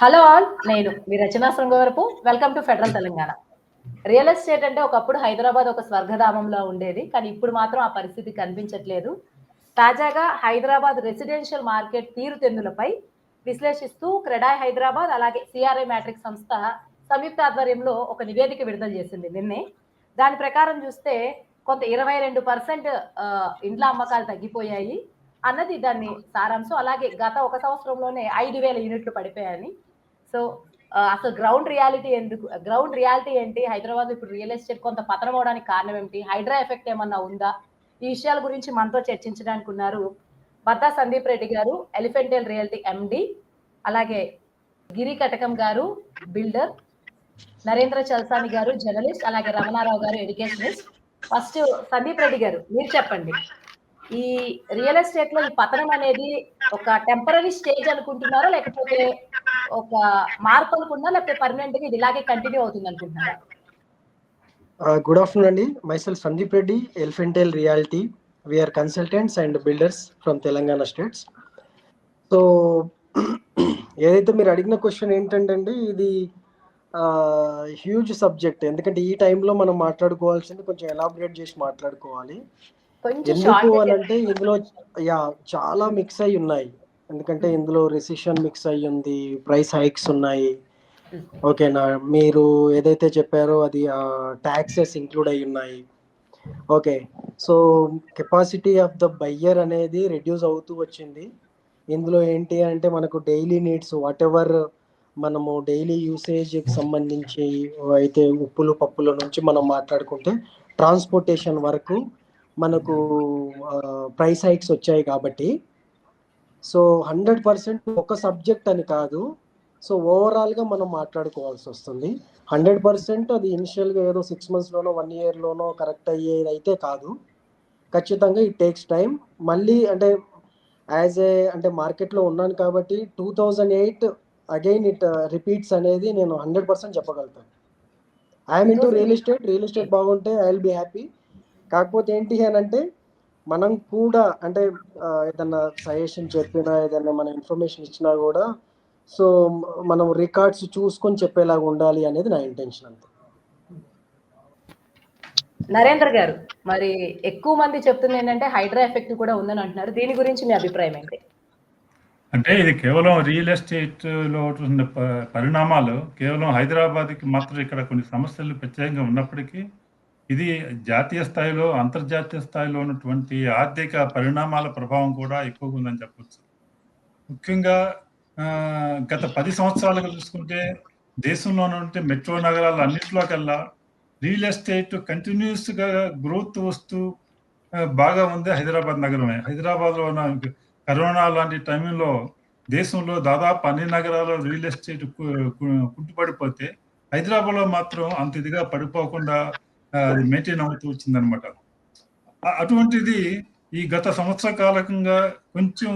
Hello all. నేను మీ Rachana Srungavarapu. Welcome to federal Telangana. Real estate అంటే ఒకప్పుడు హైదరాబాద్ ఒక స్వర్గధామంలో ఉండేది. కానీ ఇప్పుడు మాత్రం ఆ పరిస్థితి కనిపించట్లేదు. తాజాగా హైదరాబాద్ రెసిడెన్షియల్ మార్కెట్ తీరుతెన్నులపై విశ్లేషిస్తూ క్రెడాయ్ హైదరాబాద్ అలాగే సిఆర్ఐ మ్యాట్రిక్స్ సంస్థ సంయుక్త ఆధ్వర్యంలో ఒక నివేదిక విడుదల చేసింది నిన్నే. దాని ప్రకారం చూస్తే కొంత 22% ఇండ్ల అమ్మకాలు తగ్గిపోయాయి అన్నది దాన్ని సారాంశం. అలాగే గత ఒక సంవత్సరంలోనే 5,000 యూనిట్లు పడిపోయాయని. సో, అసలు గ్రౌండ్ రియాలిటీ ఏంటి? హైదరాబాద్‌లో ఇప్పుడు రియల్ ఎస్టేట్ కొంత పతనమవ్వడానికి కారణం ఏమిటి? హైడ్రా ఎఫెక్ట్ ఏమన్నా ఉందా? ఈ విషయాల గురించి మనతో చర్చించడానికి ఉన్నారు బత్తా సందీప్ రెడ్డి గారు, ఎలిఫెంటల్ రియల్టీ ఎండీ, అలాగే గిరి కటకం గారు బిల్డర్, నరేంద్ర చల్సాని గారు జర్నలిస్ట్, అలాగే రమణారావు గారు ఎడ్యుకేషనిస్ట్. ఫస్ట్ సందీప్ రెడ్డి గారు మీరు చెప్పండి. ఈ రియల్ ఎస్టేట్ లో ఈ పతనం అనేది ఒక టెంపరరీ స్టేజ్ అనుకుంటున్నారా? లేకపోతే ఒక మార్పు అనుకుంటున్నారా? లేకపోతే పర్మనెంట్ గా ఇది ఇలాగే కంటిన్యూ అవుతుంది అనుకుంటున్నారా? Good afternoon అండి. Myself Sandeep Reddy, Elephantale Realty. We are consultants and builders from Telangana states. So ఏదైతే మీరు అడిగిన క్వశ్చన్ ఏంటంటే అండి, ఇది హ్యూజ్ సబ్జెక్ట్. ఎందుకంటే ఈ టైంలో మనం మాట్లాడుకోవాల్సింది కొంచెం ఎలాబరేట్ చేసి మాట్లాడుకోవాలి. ఎందుకు అని అంటే ఇందులో చాలా మిక్స్ అయి ఉన్నాయి. ఎందుకంటే ఇందులో రెసిషన్ మిక్స్ అయ్యి ఉంది, ప్రైస్ హైక్స్ ఉన్నాయి. ఓకేనా, మీరు ఏదైతే చెప్పారో అది ట్యాక్సెస్ ఇంక్లూడ్ అయి ఉన్నాయి. Okay, so capacity of the buyer అనేది రెడ్యూస్ అవుతూ వచ్చింది. ఇందులో ఏంటి అంటే మనకు డైలీ నీడ్స్ వాట్ ఎవర్ మనము డైలీ యూసేజ్కి సంబంధించి అయితే ఉప్పులు పప్పుల నుంచి మనం మాట్లాడుకుంటే ట్రాన్స్పోర్టేషన్ వరకు మనకు ప్రైస్ హైక్స్ వచ్చాయి. కాబట్టి సో 100% ఒక సబ్జెక్ట్ అని కాదు, సో ఓవరాల్గా మనం మాట్లాడుకోవాల్సి వస్తుంది. 100% అది ఇనిషియల్గా ఏదో 6 monthsలోనో 1 yearలోనో కరెక్ట్ అయ్యేది అయితే కాదు. ఖచ్చితంగా ఇట్ టేక్స్ టైం. మళ్ళీ అంటే అంటే మార్కెట్లో ఉన్నాను కాబట్టి 2008 అగైన్ ఇట్ రిపీట్స్ అనేది నేను 100% చెప్పగలుగుతాను. ఐఎమ్ ఇంటూ రియల్ ఎస్టేట్ బాగుంటే ఐ విల్ బి హ్యాపీ. కాకపోతే ఏంటి అని అంటే మనం కూడా అంటే ఏదన్నా సజెషన్ చెప్పినా ఏదన్నా మన ఇన్ఫర్మేషన్ ఇచ్చినా కూడా సో మనం రికార్డ్స్ చూసుకొని చెప్పేలాగా ఉండాలి అనేది నా ఇంటెన్షన్ అంతే. నరేంద్ర గారు, మరి ఎక్కువ మంది చెప్తుంది ఏంటంటే హైడ్రా ఎఫెక్ట్ కూడా ఉందని అంటున్నారు. దీని గురించి మీ అభిప్రాయం ఏంటి? అంటే ఇది కేవలం రియల్ ఎస్టేట్ లో ఉన్న పరిణామాలు కేవలం హైదరాబాద్కి మాత్రం ఇక్కడ కొన్ని సమస్యలు ప్రత్యేకంగా ఉన్నప్పటికీ ఇది జాతీయ స్థాయిలో అంతర్జాతీయ స్థాయిలో ఉన్నటువంటి ఆర్థిక పరిణామాల ప్రభావం కూడా ఎక్కువగా ఉందని చెప్పొచ్చు. ముఖ్యంగా గత 10 సంవత్సరాలుగా చూసుకుంటే దేశంలో ఉన్నటువంటి మెట్రో నగరాలు అన్నింటిలోకెల్లా రియల్ ఎస్టేట్ కంటిన్యూస్గా గ్రోత్ వస్తూ బాగా ఉంది హైదరాబాద్ నగరమే. హైదరాబాద్లో ఉన్న కరోనా లాంటి టైంలో దేశంలో దాదాపు అన్ని నగరాల్లో రియల్ ఎస్టేట్ కుంటుపడిపోతే హైదరాబాద్లో మాత్రం అంత ఇదిగా పడిపోకుండా అది మెయింటైన్ అవుతూ వచ్చిందనమాట. అటువంటిది ఈ గత సంవత్సర కాలకంగా కొంచెం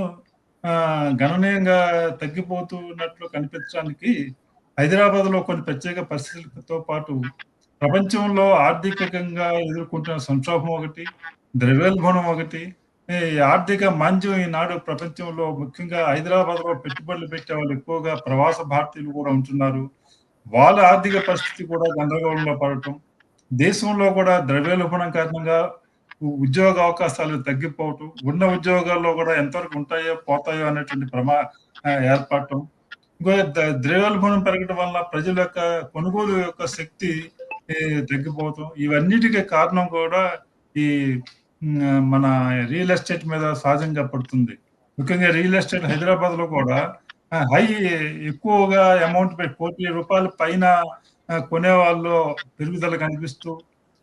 గణనీయంగా తగ్గిపోతున్నట్లు కనిపించడానికి హైదరాబాద్లో కొన్ని ప్రత్యేక పరిస్థితులతో పాటు ప్రపంచంలో ఆర్థికంగా ఎదుర్కొంటున్న సంక్షోభం ఒకటి, ద్రవ్యోల్బణం ఒకటి, ఆర్థిక మాంద్యం ఈనాడు ప్రపంచంలో ముఖ్యంగా హైదరాబాద్లో పెట్టుబడులు పెట్టే వాళ్ళు ఎక్కువగా ప్రవాస భారతీయులు కూడా ఉంటున్నారు. వాళ్ళ ఆర్థిక పరిస్థితి కూడా గందరగోళంలో పడటం, దేశంలో కూడా ద్రవ్యోల్బణం కారణంగా ఉద్యోగ అవకాశాలు తగ్గిపోవటం, ఉన్న ఉద్యోగాల్లో కూడా ఎంతవరకు ఉంటాయో పోతాయో అనేటువంటి ఏర్పడటం, ఇంకో ద్రవ్యోల్బణం పెరగడం వల్ల ప్రజల యొక్క కొనుగోలు యొక్క శక్తి తగ్గిపోవటం, ఇవన్నిటికీ కారణం కూడా ఈ మన రియల్ ఎస్టేట్ మీద సహజంగా పడుతుంది. ముఖ్యంగా రియల్ ఎస్టేట్ హైదరాబాద్లో కూడా ఎక్కువగా అమౌంట్ ₹1,00,00,000 పైన కొనేవాళ్ళు పెరుగుదల కనిపిస్తూ,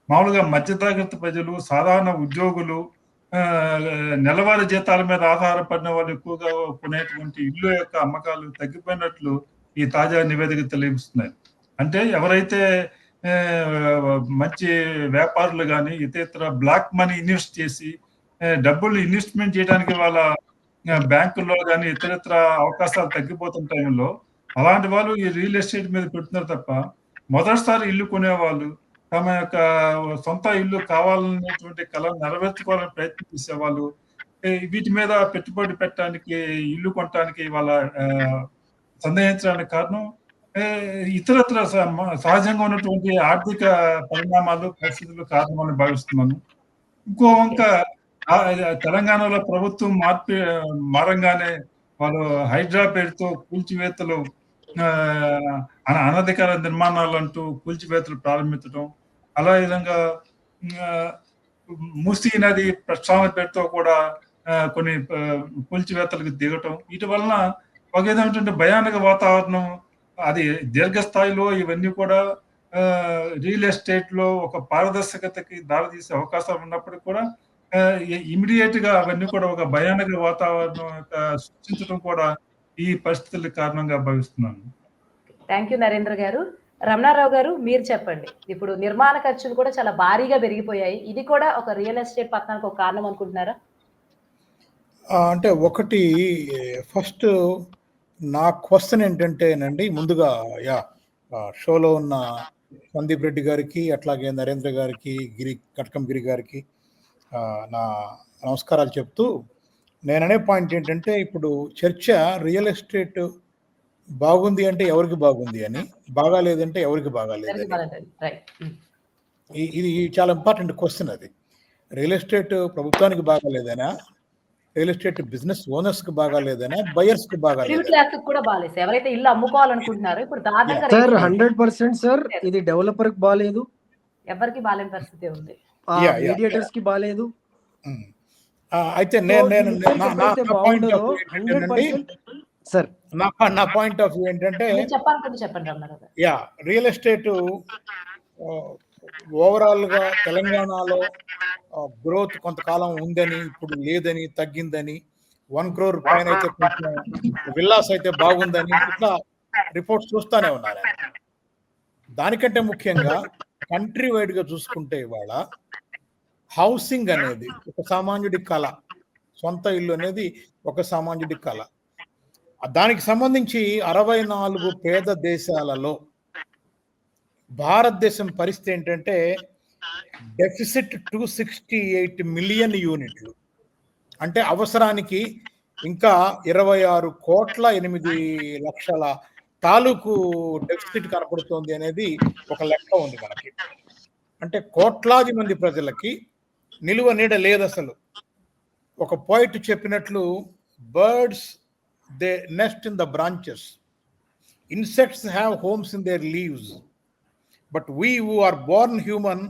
మామూలుగా మధ్యతరగతి ప్రజలు, సాధారణ ఉద్యోగులు, నెలవారీ జీతాల మీద ఆధారపడిన వాళ్ళు ఎక్కువగా కొనేటువంటి ఇల్లు యొక్క అమ్మకాలు తగ్గిపోయినట్లు ఈ తాజా నివేదిక తెలియజేస్తున్నాయి. అంటే ఎవరైతే మంచి వ్యాపారులు కానీ ఇతర బ్లాక్ మనీ ఇన్వెస్ట్ చేసి డబ్బులు ఇన్వెస్ట్మెంట్ చేయడానికి వాళ్ళ బ్యాంకుల్లో కానీ ఇతరత్ర అవకాశాలు తగ్గిపోతున్న టైంలో అలాంటి వాళ్ళు ఈ రియల్ ఎస్టేట్ మీద పెడుతున్నారు తప్ప, మొదటిసారి ఇల్లు కొనేవాళ్ళు తమ యొక్క సొంత ఇల్లు కావాలనేటువంటి కళను నెరవేర్చుకోవాలని ప్రయత్నం చేసేవాళ్ళు వీటి మీద పెట్టుబడి పెట్టడానికి, ఇల్లు కొనడానికి వాళ్ళ సందేహించడానికి కారణం ఇతరత్ర సహజంగా ఉన్నటువంటి ఆర్థిక పరిణామాలు, పరిస్థితులు కారణమని భావిస్తున్నాను. ఇంకో వంక తెలంగాణలో ప్రభుత్వం మారంగానే వాళ్ళు హైడ్రా పేరుతో కూల్చివేతలు, అనధికార నిర్మాణాలంటూ కూల్చివేతలు ప్రారంభించడం, అలా విధంగా మూసీ నది ప్రక్షాళన పేరుతో కూడా కొన్ని కూల్చివేతలకు దిగటం, వీటి వలన ఒక విధమైనటువంటి భయానక వాతావరణం, అది దీర్ఘస్థాయిలో ఇవన్నీ కూడా రియల్ ఎస్టేట్ లో ఒక పారదర్శకతకి దారితీసే అవకాశాలు ఉన్నప్పటికీ కూడా ఇమీడియట్ గా అవన్నీ కూడా ఒక భయానక వాతావరణం సృష్టించడం కూడా ఈ పరిస్థితుల కారణంగా భావిస్తున్నాను. థ్యాంక్ యూ నరేంద్ర గారు. రమణారావు గారు, మీరు చెప్పండి. ఇప్పుడు నిర్మాణ ఖర్చులు కూడా చాలా భారీగా పెరిగిపోయాయి. ఇది కూడా ఒక రియల్ ఎస్టేట్ పతనానికి ఒక కారణం అనుకుంటున్నారా? అంటే ఒకటి, ఫస్ట్ నా క్వశ్చన్ ఏంటంటేనండి, ముందుగా షోలో ఉన్న సందీప్ రెడ్డి గారికి, అట్లాగే నరేంద్ర గారికి, కటకం గిరి గారికి నా నమస్కారాలు చెప్తూ, నేననే పాయింట్ ఏంటంటే, ఇప్పుడు చర్చ రియల్ ఎస్టేట్ బాగుంది అంటే ఎవరికి బాగుంది అని, బాగాలేదంటే ఎవరికి బాగాలేదు. ఇది చాలా ఇంపార్టెంట్ క్వశ్చన్. అది రియల్ ఎస్టేట్ ప్రభుత్వానికి బాగాలేదనా, రియల్ ఎస్టేట్ బిజినెస్ ఓనర్స్ కి బాగాలేదనా, బయర్స్ కి బాగాలేదనా? ఎవరైతే ఇల్లు అమ్ముకోవాలనుకుంటున్నారో ఇప్పుడు సార్ 100% సార్, ఇది డెవలపర్ కి బాగాలేదు, ఎవరికి బాలేని పరిస్థితి ఉంది, మీడియేటర్స్ కి బాగాలేదు. అయితే నా పాయింట్ ఆఫ్ వ్యూ ఏంటంటే, రియల్ ఎస్టేట్ ఓవరాల్ గా తెలంగాణలో గ్రోత్ కొంతకాలం ఉందని, ఇప్పుడు లేదని, తగ్గిందని, 1 crore పైన అయితే కొంచెం విల్లాస్ అయితే బాగుందని ఇట్లా రిపోర్ట్స్ చూస్తానే ఉన్నారు. దానికంటే ముఖ్యంగా కంట్రీ వైడ్ గా చూసుకుంటే ఇవాళ హౌసింగ్ అనేది ఒక సామాన్యుడి కళ, సొంత ఇల్లు అనేది ఒక సామాన్యుడి కళ. దానికి సంబంధించి 64 పేద దేశాలలో భారతదేశం పరిస్థితి ఏంటంటే, డెఫిసిట్ 268 మిలియన్ యూనిట్లు, అంటే అవసరానికి ఇంకా 26,08,00,000 తాలూకు డెఫిసిట్ కనపడుతోంది అనేది ఒక లెక్క ఉంది మనకి. అంటే కోట్లాది మంది ప్రజలకి నిలువ నీడ లేదు అసలు. ఒక పోయిట్ చెప్పినట్లు, birds they nest in the branches, insects have homes in their leaves, but we who are born human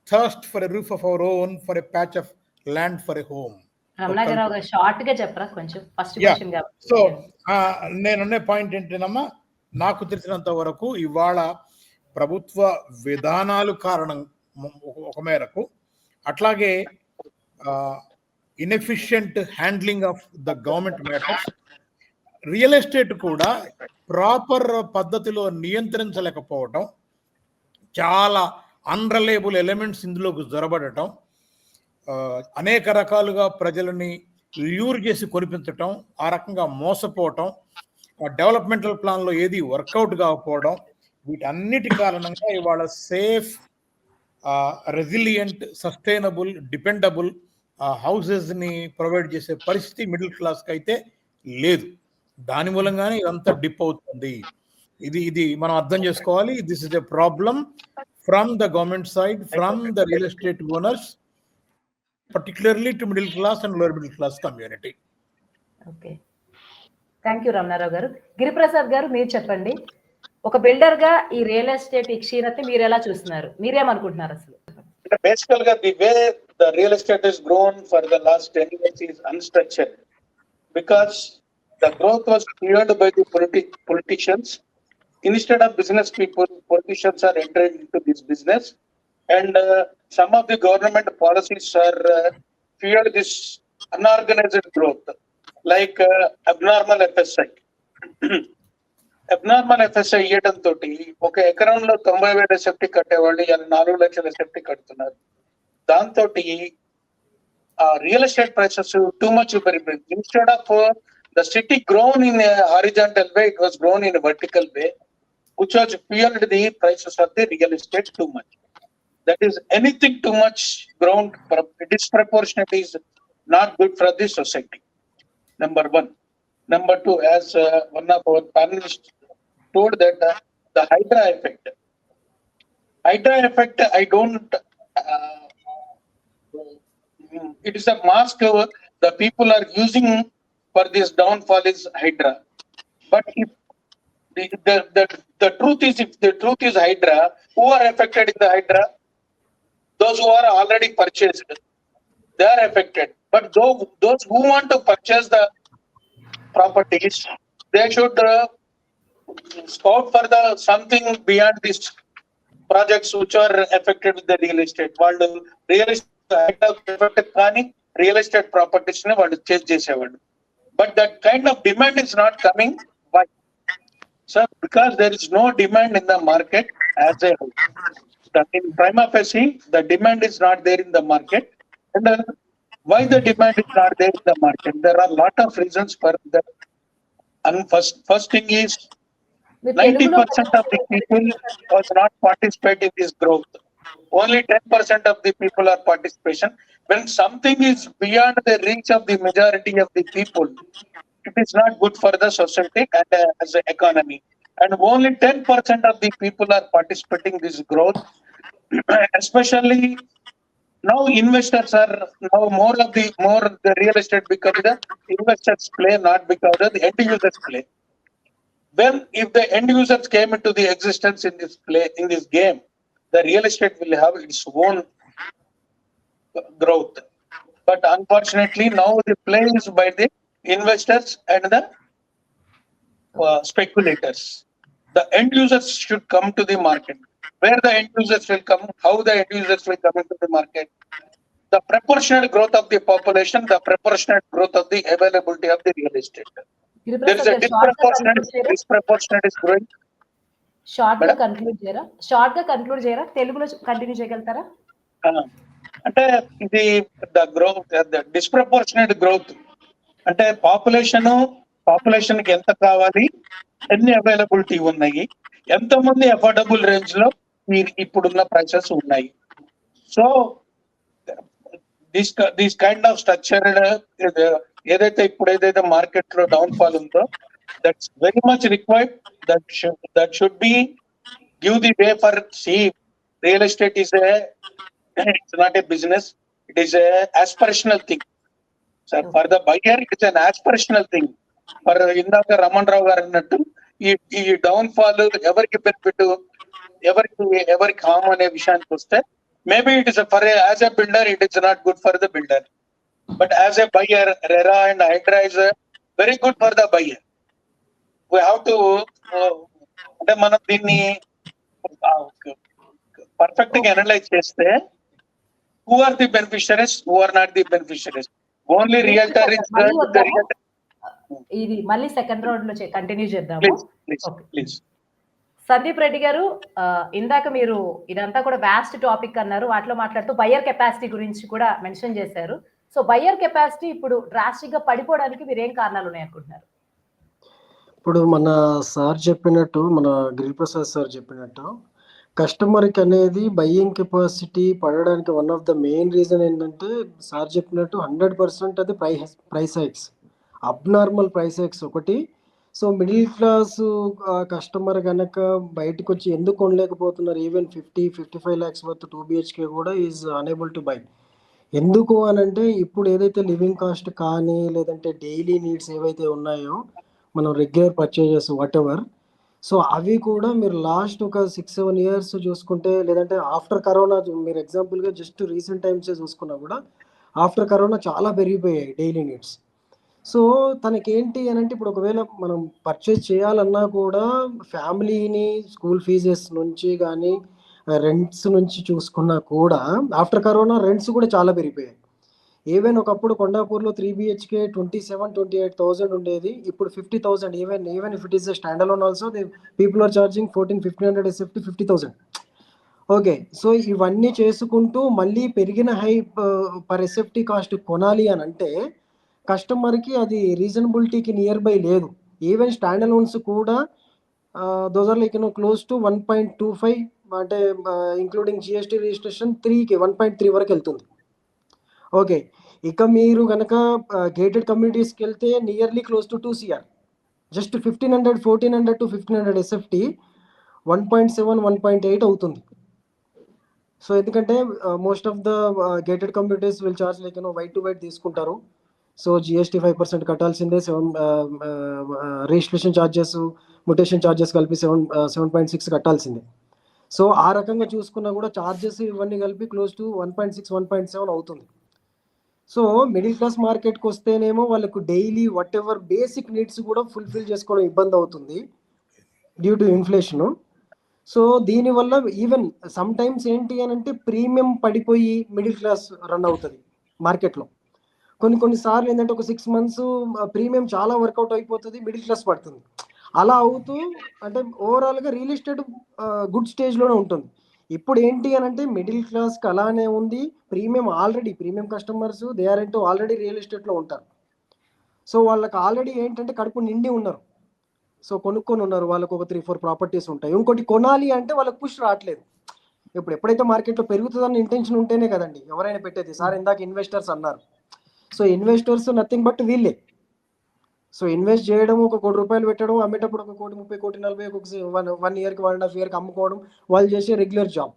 thirst for a roof of our own, for a patch of land, for a home. Short గా చెప్పరా కొంచెం? First question గా. So నేనున్న point ఏంటంటేనమ్మా, నాకు తెలిసినంత వరకు ఇవాళ ప్రభుత్వ విధానాలు కారణం ఒక మేరకు, అట్లాగే inefficient handling of the government matters, real estate కూడా ప్రాపర్ పద్ధతిలో నియంత్రించలేకపోవటం, చాలా అన్రిలయబుల్ ఎలిమెంట్స్ ఇందులోకి జొరబడటం, అనేక రకాలుగా ప్రజలని ల్యూర్ చేసి కొనిపించటం, ఆ రకంగా మోసపోవటం, డెవలప్మెంటల్ ప్లాన్లో ఏది వర్కౌట్ కాకపోవడం, వీటన్నిటి కారణంగా ఇవాళ సేఫ్, రెసిలియంట్, సస్టైనబుల్, డిపెండబుల్ హౌసెస్ని ప్రొవైడ్ చేసే పరిస్థితి మిడిల్ క్లాస్కి అయితే లేదు. దాని మూలంగానే ఇదంతా డిప్ అవుతుంది. ఇది మనం అర్థం చేసుకోవాలి. This is a problem from the government side, from the real estate owners, particularly to middle class and lower middle class community. Okay, thank you Ramana Rao garu. Giriprasad గారు, మీరు చెప్పండి. ఒక బిల్డర్ గా ఈ రియల్ ఎస్టేట్ క్షీణతని మీరు ఎలా చూస్తున్నారు? మీరేమనుకుంటున్నారు అసలు? Basically, the way the real estate has grown for the last 10 years is unstructured, because the growth was fueled by the politicians. Instead of business people, politicians are entering into this business, and some of the government policies are fueled this unorganized growth, like abnormal FSI. Abnormal FSI ఇవ్వడం తోటి ఒక ఎకరంలో 90,000 septic కట్టేవాళ్ళు ఇలా 4 లక్షల septic కడుతున్నారు. దాంతో real estate prices too much పెరిగిపోయింది. Instead of the city grown in horizontal way, it was grown in vertical way, which was fueled the prices of the real estate too much. That is, anything too much grown disproportionately is not good for the society. Number one. Number two, as one of our panelists told that the Hydra effect. Hydra effect, I don't. It is a mask the people are using for this downfall is Hydra. But if the truth is, if the truth is Hydra, who are affected in the Hydra? Those who are already purchased, they are affected. But those who want to purchase the properties, they should scout for the something beyond these projects which are affected with the real estate. వాళ్ళు real estate effect కానీ real estate properties ని వాళ్ళు chase చేసేవాళ్ళు. But that kind of demand is not coming. Why? Sir, because there is no demand in the market as a whole. In prima facie, the demand is not there in the market. And why the demand is not there in the market? There are a lot of reasons for that. And first thing is, 90% of the people was not participate in this growth. Only 10% of the people are participation. When something is beyond the reach of the majority of the people, it is not good for the society and as an economy. And only 10% of the people are participating in this growth. Especially now, investors are now more the real estate because the investors play, not because of the end users play. Well, if the end users came into the existence in this game, the real estate will have its own growth. But unfortunately, now the play is by the investors and the speculators. The end users should come to the market. Where the end users will come, how the end users will come into the market. The proportional growth of the population, the proportional growth of the availability of the real estate. There is a disproportionate is growing. Short గా conclude చేయరా? తెలుగులో continue చేయగలుగుతారా? అంటే ఇది the growth, the disproportionate growth అంటే population కి ఎంత కావాలి, ఎన్ని అవైలబిలిటీ ఉన్నాయి, ఎంతమంది అఫోర్డబుల్ రేంజ్ లో ఇప్పుడున్న ప్రైసెస్ ఉన్నాయి. So this kind of structured ఏదైతే మార్కెట్ లో డౌన్ ఫాల్ ఉందో, that's very much required. That should be give the way for real estate is it's not a business, it is a aspirational thing. So for the buyer, it's an aspirational thing. For indaka Raman Rao garu annattu ఈ downfall ఎవరికి benefit, ఎవరికి harm అనే విషయానికి వస్తే, maybe it is for as a builder it is not good for the builder, but as a buyer RERA and HYDRAA is very good for the buyer. We have to అంటే మనం దీన్ని perfect గా analyse చేస్తే, who are the beneficiaries, who are not the beneficiaries. Only realtor is the realtor. ఇది మళ్ళీ second round లో continue చేద్దాము. Please Sandeep Reddy గారు, ఇందాక మీరు ఇదంతా కూడా వాస్ట్ టాపిక్ అన్నారు, వాటిలో మాట్లాడుతూ బయ్యర్ కెపాసిటీ గురించి కూడా మెన్షన్ చేశారు. సో బయ్యర్ కెపాసిటీ ఇప్పుడు డ్రాస్టిక్ గా పడిపోవడానికి మీరు ఏం కారణాలు ఉన్నాయి అనుకుంటున్నారు? ఇప్పుడు మన సార్ చెప్పినట్టు, మన గిరిప్రసాద్ సార్ చెప్పినట్టు, కస్టమర్కి అనేది బయ్యింగ్ కెపాసిటీ పడడానికి one of the main reason ఏంటంటే, సార్ చెప్పినట్టు 100% అది price hikes, abnormal price hikes ఒకటి. సో మిడిల్ క్లాస్ కస్టమర్ కనుక బయటకు వచ్చి ఎందుకు కొనలేకపోతున్నారు, ఈవెన్ 50-55 lakhs వర్త్ 2 BHK కూడా ఈజ్ అనేబుల్ టు బై. ఎందుకు అని అంటే, ఇప్పుడు ఏదైతే లివింగ్ కాస్ట్ కానీ, లేదంటే డైలీ నీడ్స్ ఏవైతే ఉన్నాయో, మనం regular purchases what ever, so అవి కూడా మీరు లాస్ట్ ఒక 6-7 years చూసుకుంటే, లేదంటే ఆఫ్టర్ కరోనా, మీరు ఎగ్జాంపుల్గా జస్ట్ రీసెంట్ టైమ్సే చూసుకున్నా కూడా ఆఫ్టర్ కరోనా చాలా పెరిగిపోయాయి డైలీ నీడ్స్. సో తనకేంటి అని అంటే, ఇప్పుడు ఒకవేళ మనం పర్చేజ్ చేయాలన్నా కూడా ఫ్యామిలీని స్కూల్ ఫీజెస్ నుంచి కానీ రెంట్స్ నుంచి చూసుకున్నా కూడా ఆఫ్టర్ కరోనా రెంట్స్ కూడా చాలా పెరిగిపోయాయి. ఈవెన్ ఒకప్పుడు కొండాపూర్లో 3 BHK 27,000-28,000 ఉండేది, ఇప్పుడు 50,000. Even if it is stand alone also people are charging 1,400-1,500 SFT 50,000. Okay, so ఇవన్నీ చేసుకుంటూ మళ్ళీ పెరిగిన హై పర్ SFT కాస్ట్ కొనాలి అని అంటే కస్టమర్కి అది రీజనబిలిటీకి నియర్ బై లేదు. ఈవెన్ స్టాండ్ అలోన్స్ కూడా those are like close to 1.25, అంటే ఇంక్లూడింగ్ GST రిజిస్ట్రేషన్ 3కి 1.3 వరకు వెళ్తుంది. ఓకే, ఇక మీరు కనుక గేటెడ్ కమ్యూనిటీస్కి వెళ్తే nearly close to 2 CR. Just 1400 to 1500 SFT 1.7 1.8 అవుతుంది. సో ఎందుకంటే most of the gated communities will charge like white to white తీసుకుంటారు. సో GST 5% కట్టాల్సిందే, రిజిస్ట్రేషన్ ఛార్జెస్ మ్యుటేషన్ ఛార్జెస్ కలిపి 7.6 కట్టాల్సిందే. సో ఆ రకంగా చూసుకున్నా కూడా ఛార్జెస్ ఇవన్నీ కలిపి క్లోజ్ టు 1.6 1.7 అవుతుంది. సో మిడిల్ క్లాస్ మార్కెట్కి వస్తేనేమో వాళ్ళకు daily what ever basic needs కూడా ఫుల్ఫిల్ చేసుకోవడం ఇబ్బంది అవుతుంది డ్యూ టు ఇన్ఫ్లేషను. సో దీనివల్ల ఈవెన్ సమ్ టైమ్స్ ఏంటి అని అంటే ప్రీమియం పడిపోయి మిడిల్ క్లాస్ రన్ అవుతుంది మార్కెట్లో. కొన్నిసార్లు ఏంటంటే ఒక 6 months ప్రీమియం చాలా వర్కౌట్ అయిపోతుంది, మిడిల్ క్లాస్ పడుతుంది. అలా అవుతూ అంటే ఓవరాల్గా రియల్ ఎస్టేట్ గుడ్ స్టేజ్లోనే ఉంటుంది. ఇప్పుడు ఏంటి అని అంటే మిడిల్ క్లాస్కి అలానే ఉంది, premium customers they are into already real ఎస్టేట్లో ఉంటారు. సో వాళ్ళకి ఆల్రెడీ ఏంటంటే కడుపు నిండి ఉన్నారు, సో కొనుక్కొని ఉన్నారు, వాళ్ళకు ఒక 3-4 ప్రాపర్టీస్ ఉంటాయి. ఇంకోటి కొనాలి అంటే వాళ్ళకి పుష్ రావట్లేదు. ఇప్పుడు ఎప్పుడైతే మార్కెట్లో పెరుగుతుందన్న ఇంటెన్షన్ ఉంటేనే కదండి ఎవరైనా పెట్టేది. సార్ ఇందాక ఇన్వెస్టర్స్ అన్నారు, సో ఇన్వెస్టర్స్ నథింగ్ బట్ వీళ్ళే. సో ఇన్వెస్ట్ చేయడం, ఒక ₹1 కోటి పెట్టడం, అమ్మేటప్పుడు 1 కోటి 30 కోటి 40 1 yearకి 1.5 yearకి అమ్ముకోవడం వాళ్ళు చేసే రెగ్యులర్ జాబ్.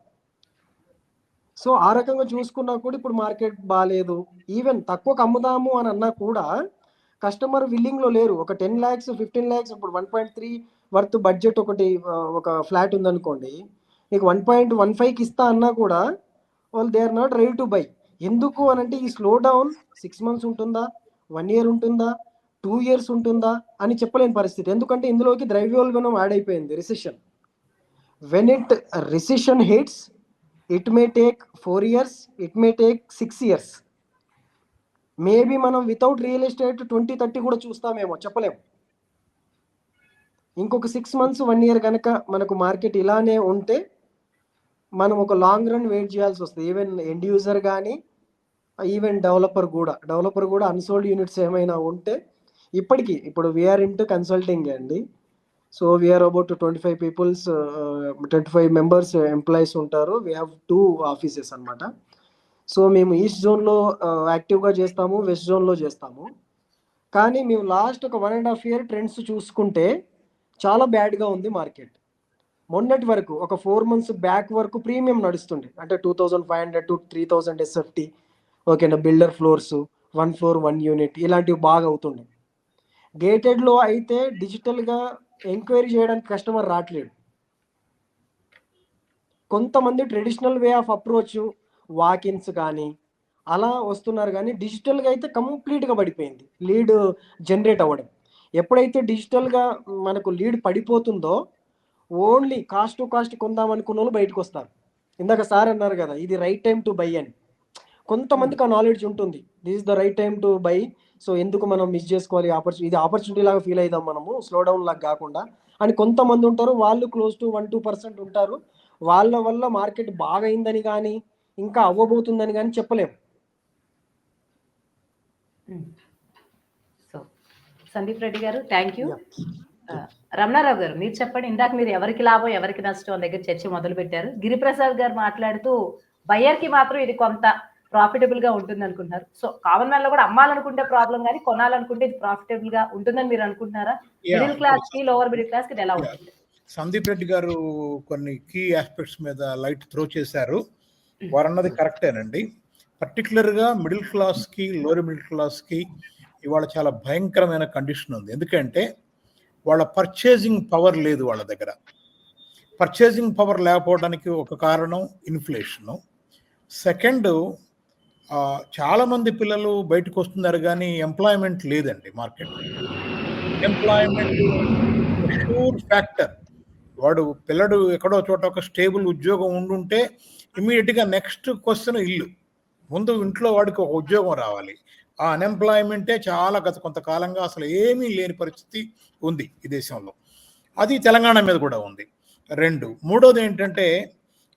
సో ఆ రకంగా చూసుకున్నా కూడా ఇప్పుడు మార్కెట్ బాగాలేదు. ఈవెన్ తక్కువకు అమ్ముదాము అని అన్నా కూడా కస్టమర్ విల్లింగ్లో లేరు. ఒక 10 lakhs 15 lakhs ఇప్పుడు 1.3 వర్త్ బడ్జెట్ ఒక ఫ్లాట్ ఉందనుకోండి, నీకు 1.15కి ఇస్తా అన్నా కూడా వాళ్ళు they are not ready to buy. ఎందుకు అని అంటే ఈ స్లో డౌన్ 6 months ఉంటుందా, 1 year ఉంటుందా, 2 years ఉంటుందా అని చెప్పలేని పరిస్థితి. ఎందుకంటే ఇందులోకి ద్రవ్యోల్బణం యాడ్ అయిపోయింది, recession. When recession hits it may take 4 years, it may take 6 years. Maybe మనం వితౌట్ రియల్ ఎస్టేట్ 2030 కూడా చూస్తామేమో, చెప్పలేము. ఇంకొక 6 months 1 year కనుక మనకు మార్కెట్ ఇలానే ఉంటే మనం ఒక లాంగ్ రన్ వెయిట్ చేయాల్సి వస్తుంది. ఈవెన్ ఎండ్ యూజర్ కానీ ఈవెన్ డెవలపర్ కూడా అన్సోల్డ్ యూనిట్స్ ఏమైనా ఉంటే ఇప్పుడు వీఆర్ ఇంటూ కన్సల్టింగ్ అండి. So we are about 25 members employees ఉంటారు. వీ హ్యావ్ 2 offices అన్నమాట. సో మేము ఈస్ట్ జోన్లో యాక్టివ్గా చేస్తాము, వెస్ట్ జోన్లో చేస్తాము. కానీ మేము లాస్ట్ ఒక 1.5 year ట్రెండ్స్ చూసుకుంటే చాలా బ్యాడ్గా ఉంది మార్కెట్. మొన్నటి వరకు ఒక 4 months బ్యాక్ వరకు ప్రీమియం నడుస్తుంది, అంటే 2500 to 3000 SFT, ఓకేనా, బిల్డర్ ఫ్లోర్స్ 1 floor 1 unit ఇలాంటివి బాగా అవుతుండే. గేటెడ్లో అయితే డిజిటల్గా ఎంక్వైరీ చేయడానికి కస్టమర్ రావట్లేడు. కొంతమంది traditional way of approach walk-ins కానీ అలా వస్తున్నారు, కానీ డిజిటల్గా అయితే కంప్లీట్గా పడిపోయింది లీడ్ జనరేట్ అవ్వడం. ఎప్పుడైతే డిజిటల్గా మనకు లీడ్ పడిపోతుందో ఓన్లీ కాస్ట్ టు కాస్ట్ కొందాం అనుకున్న వాళ్ళు బయటకు వస్తారు. ఇందాక సార్ అన్నారు కదా ఇది రైట్ టైం టు బై అని. కొంతమందికి ఆ నాలెడ్జ్ ఉంటుంది, this is the right time to buy, so ఎందుకు మనం మిస్ చేసుకోవాలి ఇది ఆపర్చునిటీ లాగా ఫీల్ అవుదాం మనము, స్లో డౌన్ లాగా కాకుండా అని కొంతమంది ఉంటారు. వాళ్ళు క్లోజ్ టు 1-2% ఉంటారు. వాళ్ళ వల్ల మార్కెట్ బాగా అయిందని కానీ ఇంకా అవ్వబోతుందని కానీ చెప్పలేము. సో సందీప్ రెడ్డి గారు థ్యాంక్ యూ. రమణారావు గారు మీరు చెప్పండి, ఇందాక మీరు ఎవరికి లాభం ఎవరికి నష్టం దగ్గర చర్చ మొదలు పెట్టారు. గిరిప్రసాద్ గారు మాట్లాడుతూ బయ్యర్ కి మాత్రం ఇది కొంత ప్రాఫిటబుల్ గా ఉంటుంది అనుకుంటున్నారు. సో కామన్ మ్యాన్ లో కూడా అమ్మాలనుకుంటే ప్రాబ్లం, కానీ కొనాలనుకుంటే ఇది ప్రాఫిటబుల్ గా ఉంటుందని మీరు అనుకుంటున్నారా? మిడిల్ క్లాస్ కి లోవర్ మిడిల్ క్లాస్ కి ఎలా ఉంటుంది? సందీప్ రెడ్డి గారు కొన్ని కీ ఆస్పెక్ట్స్ మీద లైట్ త్రో చేశారు. వారన్నది కరెక్టేనండి. పర్టికులర్గా మిడిల్ క్లాస్కి లోవర్ మిడిల్ క్లాస్కి ఇవాళ చాలా భయంకరమైన కండిషన్ ఉంది. ఎందుకంటే వాళ్ళ పర్చేసింగ్ పవర్ లేదు వాళ్ళ దగ్గర. పర్చేసింగ్ పవర్ లేకపోవడానికి ఒక కారణం ఇన్ఫ్లేషను. సెకండ్, చాలామంది పిల్లలు బయటకు వస్తున్నారు కానీ ఎంప్లాయ్మెంట్ లేదండి మార్కెట్. Employment sure factor. పిల్లడు ఎక్కడో చోట ఒక స్టేబుల్ ఉద్యోగం ఉండుంటే ఇమీడియట్గా నెక్స్ట్ క్వశ్చన్ ఇల్లు. ముందు ఇంట్లో వాడికి ఒక ఉద్యోగం రావాలి. ఆ అన్ఎంప్లాయ్మెంటే చాలా గత కొంతకాలంగా అసలు ఏమీ లేని పరిస్థితి ఉంది ఈ దేశంలో. అది తెలంగాణ మీద కూడా ఉంది. మూడోది ఏంటంటే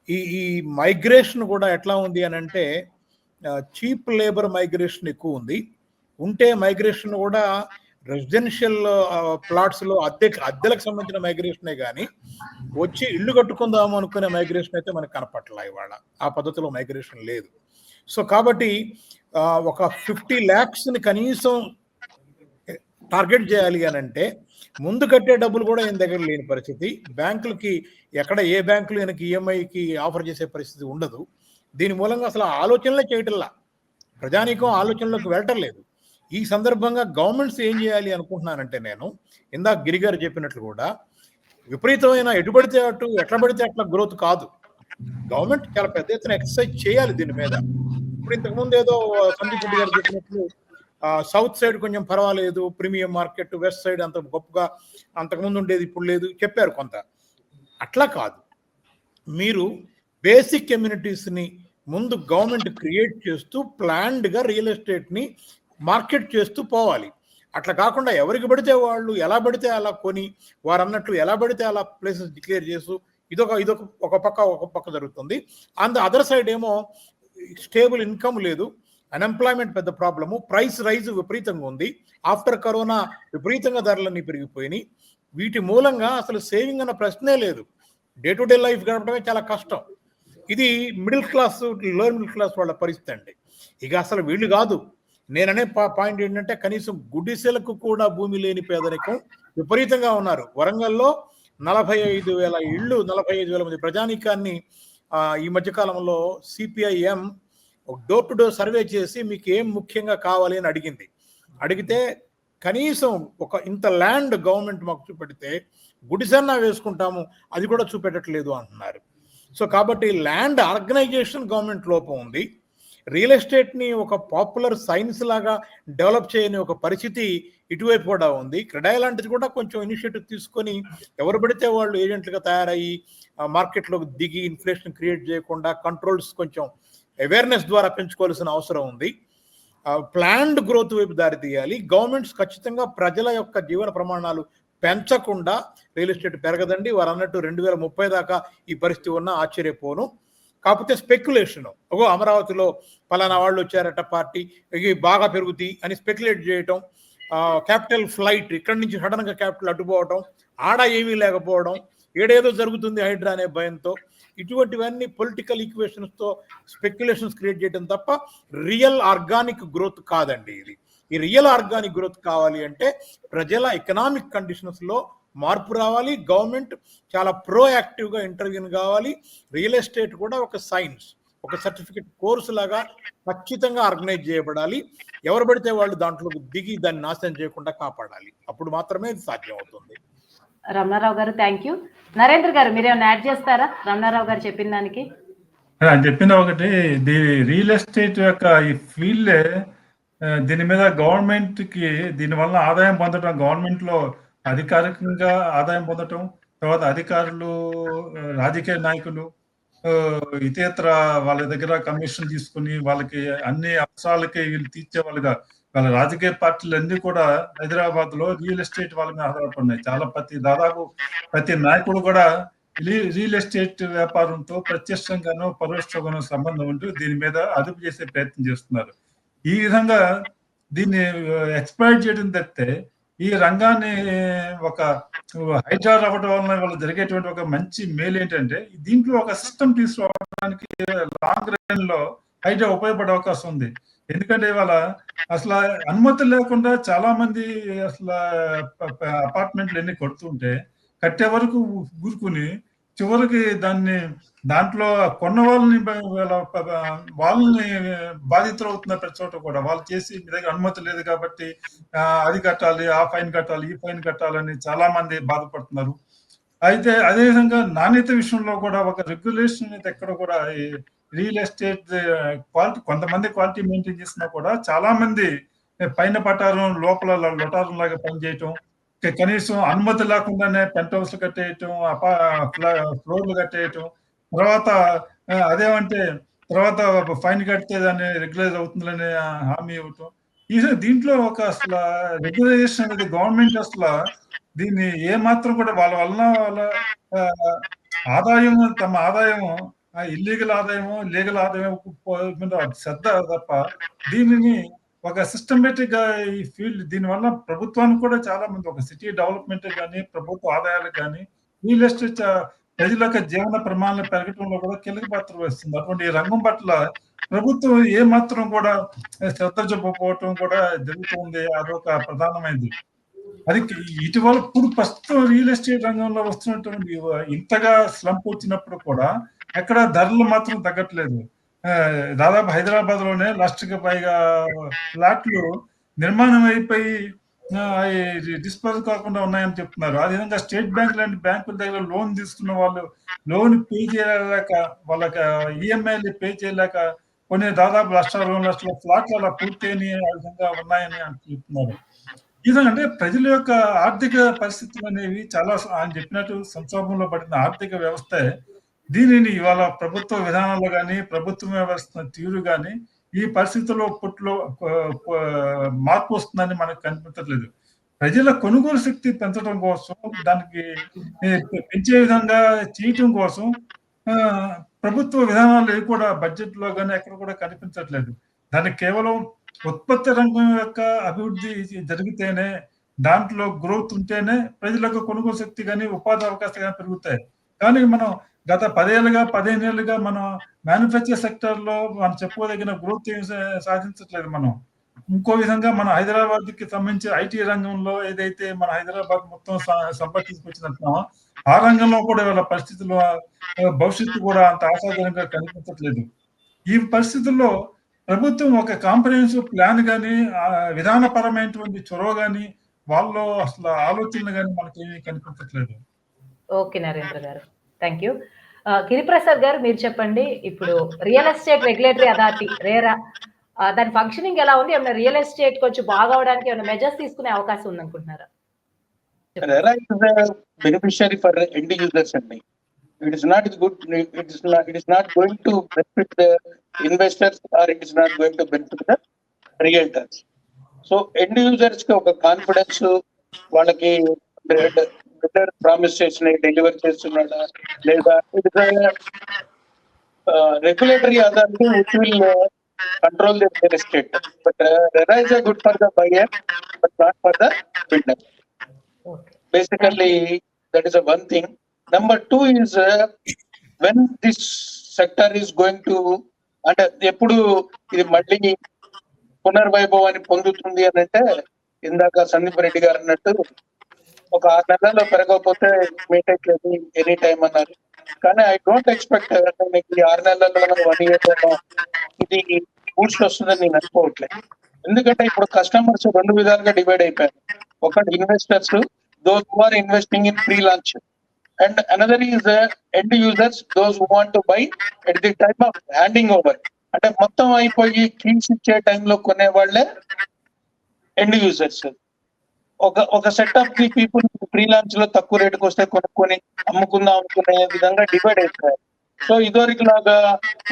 ఈ మైగ్రేషన్ కూడా ఎట్లా ఉంది అని అంటే చీప్ లేబర్ మైగ్రేషన్ ఎక్కువ ఉంది. మైగ్రేషన్ కూడా రెసిడెన్షియల్ ప్లాట్స్లో అద్దెలకు సంబంధించిన మైగ్రేషనే కానీ వచ్చి ఇల్లు కట్టుకుందాము అనుకునే మైగ్రేషన్ అయితే మనకు కనపట్ల. ఇవాళ ఆ పద్ధతిలో మైగ్రేషన్ లేదు. సో కాబట్టి ఒక 50 lakhs కనీసం టార్గెట్ చేయాలి అని అంటే ముందు కట్టే డబ్బులు కూడా ఈయన దగ్గర లేని పరిస్థితి. బ్యాంకులకి ఎక్కడ ఏ బ్యాంకులు ఈయనకి ఈఎంఐకి ఆఫర్ చేసే పరిస్థితి ఉండదు. దీని మూలంగా అసలు ఆలోచనలే చేయటంలా, ప్రజానీకం ఆలోచనలోకి వెళ్ళటం లేదు. ఈ సందర్భంగా గవర్నమెంట్స్ ఏం చేయాలి అనుకుంటున్నానంటే, నేను ఇందాక గిరి గారు చెప్పినట్లు కూడా విపరీతమైన ఎటు పడితే అటు ఎట్లా పడితే అట్లా గ్రోత్ కాదు. గవర్నమెంట్ చాలా పెద్ద ఎత్తున ఎక్సర్సైజ్ చేయాలి దీని మీద. ఇప్పుడు ఇంతకుముందు ఏదో సందీప్ రెడ్డి గారు చెప్పినట్లు సౌత్ సైడ్ కొంచెం పర్వాలేదు, ప్రీమియం మార్కెట్, వెస్ట్ సైడ్ అంత గొప్పగా అంతకుముందు ఉండేది ఇప్పుడు లేదు చెప్పారు కొంత. అట్లా కాదు, మీరు బేసిక్ కమ్యూనిటీస్ని ముందు గవర్నమెంట్ క్రియేట్ చేస్తూ ప్లాన్డ్గా రియల్ ఎస్టేట్ని మార్కెట్ చేస్తూ పోవాలి. అట్లా కాకుండా ఎవరికి పడితే వాళ్ళు ఎలా పడితే అలా కొని వారు అన్నట్లు ఎలా పడితే అలా ప్లేసెస్ డిక్లేర్ చేస్తూ ఇదొక ఒక పక్క జరుగుతుంది. ఆన్ ద అదర్ సైడ్ ఏమో స్టేబుల్ ఇన్కమ్ లేదు, అన్ఎంప్లాయ్మెంట్ పెద్ద ప్రాబ్లము, ప్రైస్ రైజ్ విపరీతంగా ఉంది. ఆఫ్టర్ కరోనా విపరీతంగా ధరలన్నీ పెరిగిపోయినాయి. వీటి మూలంగా అసలు సేవింగ్ అన్న ప్రశ్నే లేదు. డే టు డే లైఫ్ గడపడమే చాలా కష్టం. ఇది middle class, lower middle class వాళ్ళ పరిస్థితి అండి. ఇక అసలు వీళ్ళు కాదు, నేననే పాయింట్ ఏంటంటే కనీసం గుడిసెలకు కూడా భూమి లేని పేదరికం విపరీతంగా ఉన్నారు. వరంగల్లో 45,000 ఇళ్ళు, 45,000 మంది ప్రజానీకాన్ని ఈ మధ్యకాలంలో CPIM door to door survey చేసి మీకు ఏం ముఖ్యంగా కావాలి అని అడిగితే కనీసం ఒక ఇంత ల్యాండ్ గవర్నమెంట్ మాకు చూపెడితే గుడిసెన్నా వేసుకుంటాము, అది కూడా చూపెట్టట్లేదు అంటున్నారు. సో కాబట్టి ల్యాండ్ ఆర్గనైజేషన్ గవర్నమెంట్ లోపం ఉంది. రియల్ ఎస్టేట్ని ఒక పాపులర్ సైన్స్ లాగా డెవలప్ చేయని ఒక పరిస్థితి ఇటువైపు కూడా ఉంది. క్రెడాయి లాంటిది కూడా కొంచెం ఇనిషియేటివ్ తీసుకొని ఎవరు పడితే వాళ్ళు ఏజెంట్లుగా తయారయ్యి మార్కెట్లోకి దిగి ఇన్ఫ్లేషన్ క్రియేట్ చేయకుండా కంట్రోల్స్ కొంచెం అవేర్నెస్ ద్వారా పెంచుకోవాల్సిన అవసరం ఉంది. ప్లాన్డ్ గ్రోత్ వైపు దారి తీయాలి. గవర్నమెంట్స్ ఖచ్చితంగా ప్రజల యొక్క జీవన ప్రమాణాలు పెంచకుండా రియల్ ఎస్టేట్ పెరగదండి. వారు అన్నట్టు 2030 దాకా ఈ పరిస్థితి ఉన్నా ఆశ్చర్యపోను. కాకపోతే స్పెక్యులేషన్, అమరావతిలో పలానా వాళ్ళు వచ్చారట పార్టీ, ఇవి బాగా పెరుగుతాయి అని స్పెక్యులేట్ చేయటం, క్యాపిటల్ ఫ్లైట్, ఇక్కడి నుంచి సడన్గా క్యాపిటల్ అడ్డుపోవటం, ఆడ ఏమీ లేకపోవడం, ఏడేదో జరుగుతుంది హైడ్రా అనే భయంతో, ఇటువంటివన్నీ పొలిటికల్ ఈక్వేషన్స్తో స్పెక్యులేషన్స్ క్రియేట్ చేయడం తప్ప రియల్ ఆర్గానిక్ గ్రోత్ కాదండి ఇది. ఈ రియల్ ఆర్గానిక్ గ్రోత్ కావాలి అంటే ప్రజల ఎకనామిక్ కండిషన్స్లో మార్పు రావాలి. గవర్నమెంట్ చాలా ప్రోయాక్టివ్గా ఇంటర్వ్యూన్ కావాలి. రియల్ ఎస్టేట్ కూడా ఒక సైన్స్, ఒక సర్టిఫికెట్ కోర్సు లాగా ఖచ్చితంగా ఆర్గనైజ్ చేయబడాలి. ఎవరు పడితే వాళ్ళు దాంట్లో దిగి దాన్ని నాశనం చేయకుండా కాపాడాలి. అప్పుడు మాత్రమే ఇది సాధ్యం అవుతుంది. రమణారావు గారు థ్యాంక్ యూ. నరేంద్ర గారు మీరేమైనా యాడ్ చేస్తారా రమణారావు గారు చెప్పిన దానికి? చెప్పిన ఒకటి, రియల్ ఎస్టేట్ యొక్క ఈ ఫీల్డ్, దీని మీద గవర్నమెంట్కి దీనివల్ల ఆదాయం పొందడం, గవర్నమెంట్లో అధికారికంగా ఆదాయం పొందటం, తర్వాత అధికారులు, రాజకీయ నాయకులు, ఇతేతర వాళ్ళ దగ్గర కమిషన్ తీసుకుని వాళ్ళకి అన్ని అవసరాలకి వీళ్ళు తీర్చే వాళ్ళుగా వాళ్ళ రాజకీయ పార్టీలు అన్ని కూడా హైదరాబాద్ లో రియల్ ఎస్టేట్ వాళ్ళ మీద ఆధారపడినాయి. దాదాపు ప్రతి నాయకుడు కూడా రియల్ ఎస్టేట్ వ్యాపారంతో ప్రత్యక్షంగానో పరోక్షంగానో సంబంధం ఉంటూ దీని మీద అదుపు చేసే ప్రయత్నం చేస్తున్నారు. ఈ విధంగా దీన్ని ఎక్స్ప్లాయిట్ చేయడం తప్పితే ఈ రంగాన్ని ఒక హైడ్రా అవ్వడం వలన వాళ్ళు జరిగేటువంటి ఒక మంచి మేలు ఏంటంటే, దీంట్లో ఒక సిస్టమ్ తీసుకురావడానికి లాంగ్ రన్ లో హైడ్రా ఉపయోగపడే అవకాశం ఉంది. ఎందుకంటే ఇవాళ అసలు అనుమతి లేకుండా చాలా మంది అసలు అపార్ట్మెంట్లు ఎన్ని కొడుతుంటే కట్టే వరకు ఊరుకుని చివరికి దాంట్లో కొన్న వాళ్ళని బాధితులు అవుతున్నారు. ప్రతి చోట కూడా వాళ్ళు చేసి మీ దగ్గర అనుమతి లేదు కాబట్టి అది కట్టాలి, ఆ ఫైన్ కట్టాలి, ఈ ఫైన్ కట్టాలని చాలా మంది బాధపడుతున్నారు. అయితే అదేవిధంగా నాణ్యత విషయంలో కూడా ఒక రెగ్యులేషన్ అనేది ఎక్కడ కూడా రియల్ ఎస్టేట్ క్వాలిటీ, కొంతమంది క్వాలిటీ మెయింటైన్ చేసినా కూడా చాలా మంది పైన పటారం లోపల లొటారం లాగా పనిచేయటం, కనీసం అనుమతి లేకుండానే పెంట్ హౌస్ కట్టేయటం, ఫ్లోర్లు కట్టేయటం, తర్వాత అదేమంటే తర్వాత ఫైన్ కడితే దాన్ని రెగ్యులైజ్ అవుతుందని హామీ ఇవ్వటం. దీంట్లో ఒక అసలు రెగ్యులైజేషన్ అనేది గవర్నమెంట్ అసలు దీన్ని ఏమాత్రం కూడా వాళ్ళ ఆదాయం, తమ ఆదాయం ఇల్లీగల్ ఆదాయము, లీగల్ ఆదాయం శ్రద్ధ తప్ప దీనిని ఒక సిస్టమేటిక్ గా ఈ ఫీల్డ్, దీనివల్ల ప్రభుత్వానికి కూడా చాలా మంది, ఒక సిటీ డెవలప్మెంట్ కానీ ప్రభుత్వ ఆదాయాలకు కానీ రియల్ ఎస్టేట్ ప్రజల యొక్క జీవన ప్రమాణాలు పెరగటంలో కూడా కీలక పాత్ర వహిస్తుంది. అటువంటి ఈ రంగం పట్ల ప్రభుత్వం ఏ మాత్రం కూడా శ్రద్ధ చూపకపోవటం కూడా జరుగుతుంది. అదొక ప్రధానమైనది. అది ఇటీవల ఇప్పుడు ప్రస్తుతం రియల్ ఎస్టేట్ రంగంలో వస్తున్నటువంటి ఇంతగా స్లంప్ వచ్చినప్పుడు కూడా ఎక్కడ ధరలు మాత్రం తగ్గట్లేదు. దాదాపు హైదరాబాద్ లోనే లక్షకి పైగా ఫ్లాట్లు నిర్మాణం అయిపోయి డిస్పోజ్ కాకుండా ఉన్నాయని చెప్తున్నారు. అదేవిధంగా స్టేట్ బ్యాంక్ లాంటి బ్యాంకుల దగ్గర లోన్ తీసుకున్న వాళ్ళు లోన్ పే చేయలేక, వాళ్ళకి ఈఎంఐలు పే చేయలేక కొన్ని దాదాపు 1,00,000-2,00,000 ఫ్లాట్లు అలా పూర్తయినాయి, ఆ విధంగా ఉన్నాయని చెప్తున్నారు. ఈ విధంగా అంటే ప్రజల యొక్క ఆర్థిక పరిస్థితులు అనేవి చాలా ఆయన చెప్పినట్టు సంక్షోభంలో పడిన ఆర్థిక వ్యవస్థే దీనిని ఇవాళ ప్రభుత్వ విధానాలు కానీ, ప్రభుత్వం వ్యవస్థ తీరు కానీ ఈ పరిస్థితుల్లో మార్పు వస్తుందని మనకు కనిపించట్లేదు. ప్రజల కొనుగోలు శక్తి పెంచడం కోసం, దానికి పెంచే విధంగా చేయటం కోసం ప్రభుత్వ విధానాలు ఏవి కూడా బడ్జెట్ లో కానీ ఎక్కడ కూడా కనిపించట్లేదు. దానికి కేవలం ఉత్పత్తి రంగం యొక్క అభివృద్ధి జరిగితేనే, దాంట్లో గ్రోత్ ఉంటేనే ప్రజలకు కొనుగోలు శక్తి కానీ, ఉపాధి అవకాశాలు కానీ పెరుగుతాయి. కానీ మనం గత 15 ఏళ్ళుగా మనం మ్యానుఫ్యాక్చర్ సెక్టర్ లో మనం చెప్పుకోదగిన గ్రోత్ ఏం సాధించట్లేదు. మనం ఇంకో విధంగా మన హైదరాబాద్ కి సంబంధించి ఐటీ రంగంలో ఏదైతే మన హైదరాబాద్ మొత్తం సంపాదించుకొచ్చినట్టున్నామో ఆ రంగంలో కూడా ఇవాళ పరిస్థితులు భవిష్యత్తు కూడా అంత ఆశాజనకంగా కనిపించట్లేదు. ఈ పరిస్థితుల్లో ప్రభుత్వం ఒక కాంప్రహెన్సివ్ ప్లాన్ కానీ, విధానపరమైనటువంటి చొరవ కానీ, వాళ్ళలో అసలు ఆలోచనలు కానీ మనకేమీ కనిపించట్లేదు. ఓకే నరేంద్ర గారు, థ్యాంక్ యూ. గిరిప్రసాద్ గారు మీరు చెప్పండి, ఇప్పుడు real estate regulatory authority RERA దాని ఫంక్షనింగ్ ఎలా ఉంది? ఏమైనా రియల్ ఎస్టేట్ కొంచెం బాగా అవడానికి ఏమైనా మెజర్స్ తీసుకునే అవకాశం ఉంది అనుకుంటున్నారా? RERA is a beneficiary for end users only. It is not good. It is not going to benefit the investors, or it is not going to benefit the realtors. So end users కి ఒక confidence, వాళ్ళకి builder promise చేసిన deliver చేస్తున్నాడా లేదా, it is regulatory authority which will control the real estate. But RERA is a good for the buyer, but not for the builder. Basically, that is a one thing. Number two is when this sector is going to, అంటే ఎప్పుడు ఇది మళ్ళీ పునర్వైభవాన్ని పొందుతుంది అని అంటే, ఇందాక సందీప్ రెడ్డి గారు అన్నట్టు ఒక 6 నెలల్లో పెరగకపోతే మీటైక్ లేదు ఎనీ టైం అన్నారు. కానీ ఐ డోంట్ ఎక్స్పెక్ట్ ఈ 6 నెలల్లో 1 year ఇది బూస్ట్ వస్తుందని నేను అనుకోవట్లేదు. ఎందుకంటే ఇప్పుడు కస్టమర్స్ 2 విధాలుగా డివైడ్ అయిపోయారు. ఒకటి investors, those who are investing in pre-launch, and another is end users, those who want to buy at the time of handing over. అంటే మొత్తం అయిపోయి కీస్ ఇచ్చే టైంలో కొనే వాళ్ళే ఎండ్ యూజర్స్. ఒక set of the people pre launch లో తక్కువ రేటుకి వస్తే కొనుక్కొని అమ్ముకుందాం అనుకునే విధంగా డివైడ్ అయిపోయారు. సో ఇదివరకు లాగా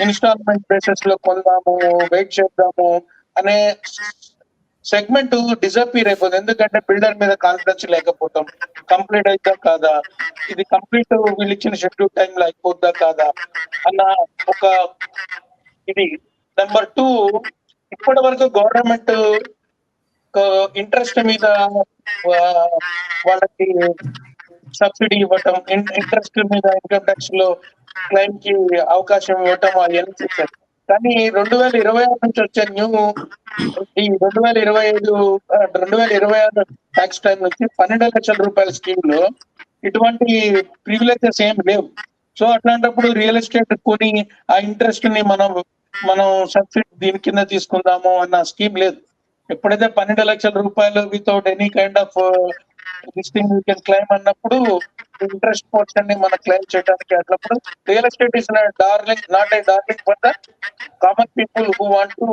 ఇన్స్టాల్మెంట్ బేసిస్ లో కొందాము, వెయిట్ చేద్దాము అనే సెగ్మెంట్ డిజపీర్ అయిపోతుంది. ఎందుకంటే బిల్డర్ మీద కాన్ఫిడెన్స్ లేకపోతాం, కంప్లీట్ అయిద్దా కాదా, ఇది కంప్లీట్ వీళ్ళు ఇచ్చిన షెడ్యూల్ టైం లో అయిపోద్దా కాదా అన్న ఒక ఇది. నెంబర్ 2, ఇప్పటి వరకు గవర్నమెంట్ ఇంట్రెస్ట్ మీద వాళ్ళకి సబ్సిడీ ఇవ్వటం, ఇంట్రెస్ట్ మీద ఇన్కమ్ ట్యాక్స్ లో క్లైమ్ కి అవకాశం ఇవ్వటం అవన్నీ చేశారు. కానీ 2026 నుంచి వచ్చే ఈ 2026 ట్యాక్స్ టైం నుంచి 12 లక్షల రూపాయల స్కీమ్ లో ఇటువంటి ప్రివిలేజెస్ ఏం లేవు. సో అట్లాంటప్పుడు రియల్ ఎస్టేట్ కొని ఆ ఇంట్రెస్ట్ ని మనం సబ్సిడీ దీని కింద తీసుకుందాము అన్న స్కీమ్ లేదు. ఎప్పుడైతే 12 లక్షల రూపాయలు without any kind of this you can claim అన్నప్పుడు ఇంట్రెస్ట్ పోర్షన్ ని మనం క్లైమ్ చేయడానికి అట్లప్పుడు real estate is darling, not a darling for the common people who want to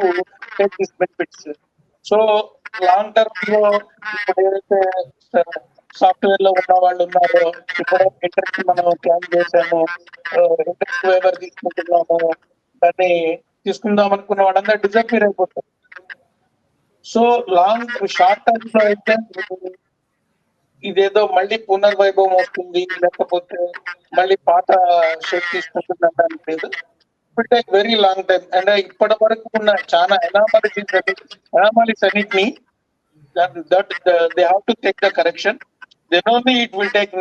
take this benefits. So long term లో ఇప్పుడు ఏదైతే software లో ఉన్న వాళ్ళు ఉన్నారో, ఇప్పుడు ఇంట్రెస్ట్ మనం క్లైమ్ చేసాము, ఇంట్రెస్ట్ వేవర్ తీసుకుంటున్నాము, దాన్ని తీసుకుందాం అనుకున్న వాళ్ళందరూ డిజపీర్ అయిపోతారు. సో షార్ట్ టర్మ్ లో అయితే ఇదేదో మళ్ళీ పునర్వైభవం వస్తుంది, లేకపోతే మళ్ళీ పాత షేప్ తీసుకుంటుంది అనడానికి లేదు. It take very long time. అంటే ఇప్పటి వరకు ఉన్న చాలా అనామలీస్ అన్నిటిని they have to take the correction. Then only it will take.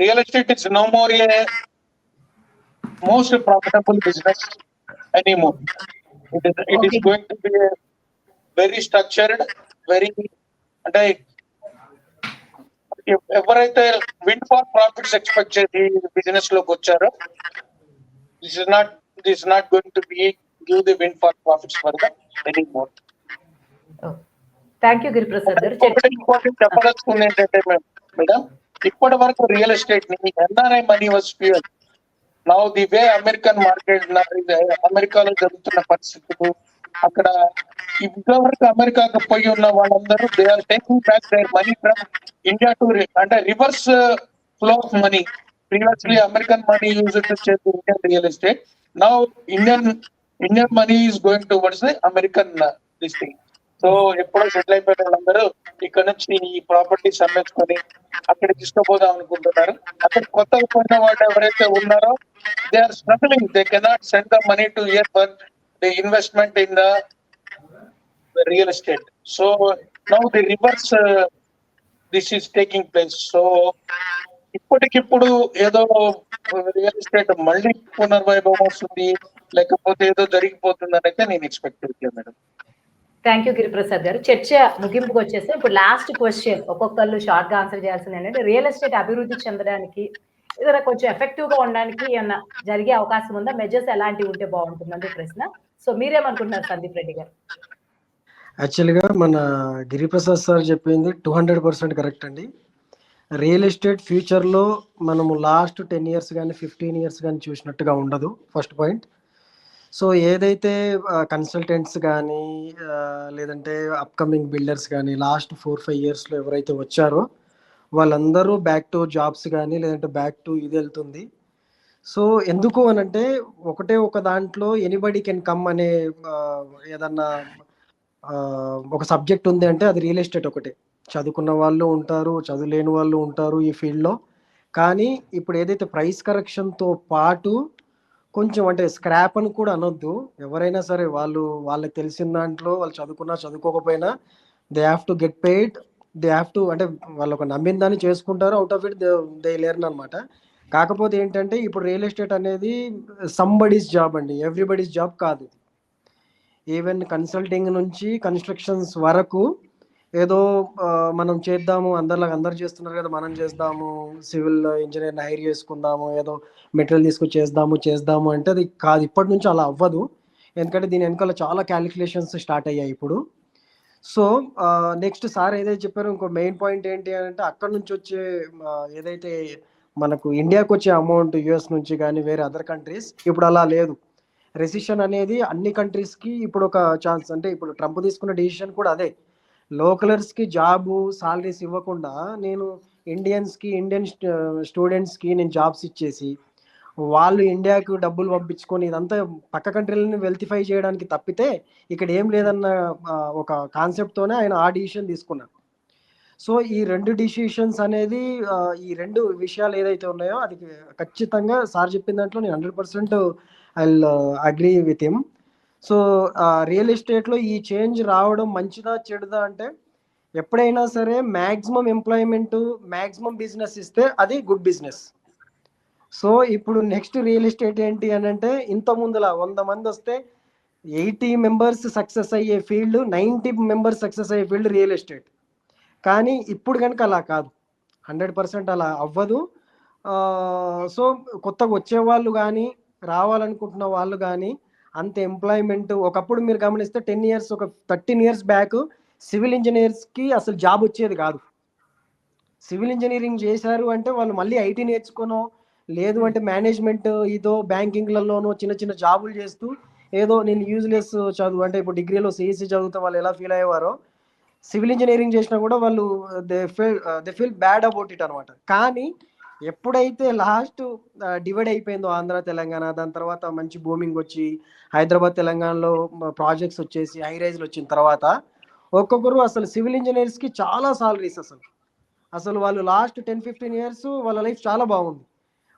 Real estate it's no more a most profitable business anymore. It is Okay. going to be a very structured, very అంటే ఎవరైతే wind fall profits expect చేసి business లోకి వచ్చారో this is not going to be give the windfall profits for them anymore. Thank you Giriprasad గారు. ఒకటి important చెప్పదలుచుకుంది ఏంటంటే madam, ఇప్పటి వరకు రియల్ ఎస్టేట్ ని NRI money was fuel. Now the way American market అమెరికాలో జరుగుతున్న పరిస్థితులు, అక్కడ ఇప్పటివరకు అమెరికాకు పోయి ఉన్న వాళ్ళందరూ they are taking back their money from India to అంటే reverse flow of money. Previously American money use to చేసి Indian real estate. Now Indian money is going towards the American this thing. So ఎప్పుడో settle అయిపోయిన వాళ్ళందరూ ఇక్కడ నుంచి ఈ properties అమ్మేసుకొని అక్కడ తీసుకుపోదాం అనుకుంటున్నారు. అక్కడ కొత్తగా పోయిన వాళ్ళు ఎవరైతే ఉన్నారో they are struggling, they cannot send the money to year for the investment in the real estate. So now the reverse this is taking place. So ఇప్పటికిప్పుడు ఏదో రియల్ ఎస్టేట్ మళ్ళీ పునర్వైభవం వస్తుంది, లేకపోతే ఏదో జరిగిపోతుందని అయితే నేను ఎక్స్పెక్ట్ చేస్తాను మేడం. థ్యాంక్ యూ గిరిప్రసాద్ గారు. చర్చ ముగింపుకు వచ్చేస్తే ఇప్పుడు లాస్ట్ క్వశ్చన్ ఒక్కొక్కళ్ళు షార్ట్ గా ఆన్సర్ చేయాల్సింది ఏంటంటే, రియల్ ఎస్టేట్ అభివృద్ధి చెందడానికి ఏదైనా కొంచెం ఎఫెక్టివ్ గా ఉండడానికి ఏమన్నా జరిగే అవకాశం ఉందా? మెజర్స్ ఎలాంటివి ఉంటే బాగుంటుందంటే ప్రశ్న. సో మీరేమనుకుంటున్నారు సందీప్ రెడ్డి గారు? యాక్చువల్గా మన గిరిప్రసాద్ సార్ చెప్పింది 200% కరెక్ట్ అండి. రియల్ ఎస్టేట్ ఫ్యూచర్లో మనము లాస్ట్ 10 years కానీ 15 years కానీ చూసినట్టుగా ఉండదు, ఫస్ట్ పాయింట్. సో ఏదైతే కన్సల్టెంట్స్ కానీ లేదంటే అప్కమింగ్ బిల్డర్స్ కానీ లాస్ట్ 4-5 yearsలో ఎవరైతే వచ్చారో వాళ్ళందరూ బ్యాక్ టు జాబ్స్ కానీ లేదంటే బ్యాక్ టు ఇది వెళ్తుంది. సో ఎందుకు అనంటే ఒకటే ఒక దాంట్లో ఎనీబడి కెన్ కమ్ అనే ఏదన్నా ఒక సబ్జెక్ట్ ఉంది అంటే అది రియల్ ఎస్టేట్ ఒకటే. చదువుకున్న వాళ్ళు ఉంటారు, చదువులేని వాళ్ళు ఉంటారు ఈ ఫీల్డ్లో. కానీ ఇప్పుడు ఏదైతే ప్రైస్ కరెక్షన్తో పాటు కొంచెం అంటే స్క్రాప్ అని కూడా అనొద్దు, ఎవరైనా సరే వాళ్ళకి తెలిసిన దాంట్లో వాళ్ళు చదువుకున్నా చదువుకోకపోయినా they have to get paid, they have to అంటే వాళ్ళు ఒక నమ్మిన దాన్ని చేసుకుంటారు, out of it they learn అనమాట. కాకపోతే ఏంటంటే ఇప్పుడు రియల్ ఎస్టేట్ అనేది సంబడీస్ జాబ్ అండి, ఎవ్రీబడీస్ జాబ్ కాదు. ఈవెన్ కన్సల్టింగ్ నుంచి కన్స్ట్రక్షన్స్ వరకు ఏదో మనం చేద్దాము, అందరు చేస్తున్నారు కదా మనం చేద్దాము, సివిల్ ఇంజనీర్ని హైర్ చేసుకుందాము, ఏదో మెటీరియల్ తీసుకొచ్చి చేద్దాము అంటే అది కాదు. ఇప్పటి నుంచి అలా అవ్వదు, ఎందుకంటే దీని వెనకాల చాలా క్యాలిక్యులేషన్స్ స్టార్ట్ అయ్యాయి ఇప్పుడు. సో నెక్స్ట్ సార్ ఏదైతే చెప్పారో ఇంకో మెయిన్ పాయింట్ ఏంటి అంటే అక్కడ నుంచి వచ్చే ఏదైతే మనకు ఇండియాకి వచ్చే అమౌంట్ యుఎస్ నుంచి కానీ వేరే అదర్ కంట్రీస్ ఇప్పుడు అలా లేదు. రెసిషన్ అనేది అన్ని కంట్రీస్కి ఇప్పుడు ఒక ఛాన్స్. అంటే ఇప్పుడు ట్రంప్ తీసుకున్న డిసిషన్ కూడా అదే, లోకలర్స్కి జాబు సాలరీస్ ఇవ్వకుండా నేను ఇండియన్ స్టూడెంట్స్కి నేను జాబ్స్ ఇచ్చేసి వాళ్ళు ఇండియాకు డబ్బులు పంపించుకొని ఇదంతా పక్క కంట్రీలని వెల్తిఫై చేయడానికి తప్పితే ఇక్కడ ఏం లేదన్న ఒక కాన్సెప్ట్తోనే ఆయన ఆ డిసిషన్ తీసుకున్నారు. సో ఈ 2 డిసిషన్స్ అనేది ఈ 2 విషయాలు ఏదైతే ఉన్నాయో అది ఖచ్చితంగా సార్ చెప్పిన దాంట్లో నేను 100% I will agree with him. So real ఎస్టేట్లో ఈ చేంజ్ రావడం మంచిదా చెడుదా అంటే ఎప్పుడైనా సరే మ్యాక్సిమం ఎంప్లాయ్మెంట్ మ్యాక్సిమం బిజినెస్ ఇస్తే అది గుడ్ బిజినెస్. సో ఇప్పుడు నెక్స్ట్ రియల్ ఎస్టేట్ ఏంటి అని అంటే ఇంత ముందులా 100 మంది వస్తే 80 members సక్సెస్ అయ్యే ఫీల్డ్, 90 members సక్సెస్ అయ్యే ఫీల్డ్ రియల్ ఎస్టేట్. కానీ ఇప్పుడు కనుక అలా కాదు, 100% అలా అవ్వదు. సో కొత్తగా వచ్చేవాళ్ళు కానీ రావాలనుకుంటున్న వాళ్ళు కానీ అంత ఎంప్లాయ్మెంట్. ఒకప్పుడు మీరు గమనిస్తే 10 years ఒక 13 years బ్యాక్ సివిల్ ఇంజనీర్స్కి అసలు జాబ్ వచ్చేది కాదు. సివిల్ ఇంజనీరింగ్ చేశారు అంటే వాళ్ళు మళ్ళీ ఐటీ నేర్చుకోనో లేదు అంటే మేనేజ్మెంట్ ఇదో బ్యాంకింగ్లలోనో చిన్న చిన్న జాబులు చేస్తూ ఏదో నేను యూజ్లెస్ చదువు అంటే ఇప్పుడు డిగ్రీలో సిఎస్సి చదువుతా వాళ్ళు ఎలా ఫీల్ అయ్యేవారో సివిల్ ఇంజనీరింగ్ చేసినా కూడా వాళ్ళు they feel bad about it అనమాట. కానీ ఎప్పుడైతే లాస్ట్ డివైడ్ అయిపోయిందో ఆంధ్ర తెలంగాణ, దాని తర్వాత మంచి బూమింగ్ వచ్చి హైదరాబాద్ తెలంగాణలో ప్రాజెక్ట్స్ వచ్చేసి హై రైజ్లు వచ్చిన తర్వాత ఒక్కొక్కరు అసలు సివిల్ ఇంజనీర్స్కి చాలా సాలరీస్ అసలు వాళ్ళు లాస్ట్ 10-15 years వాళ్ళ లైఫ్ చాలా బాగుంది.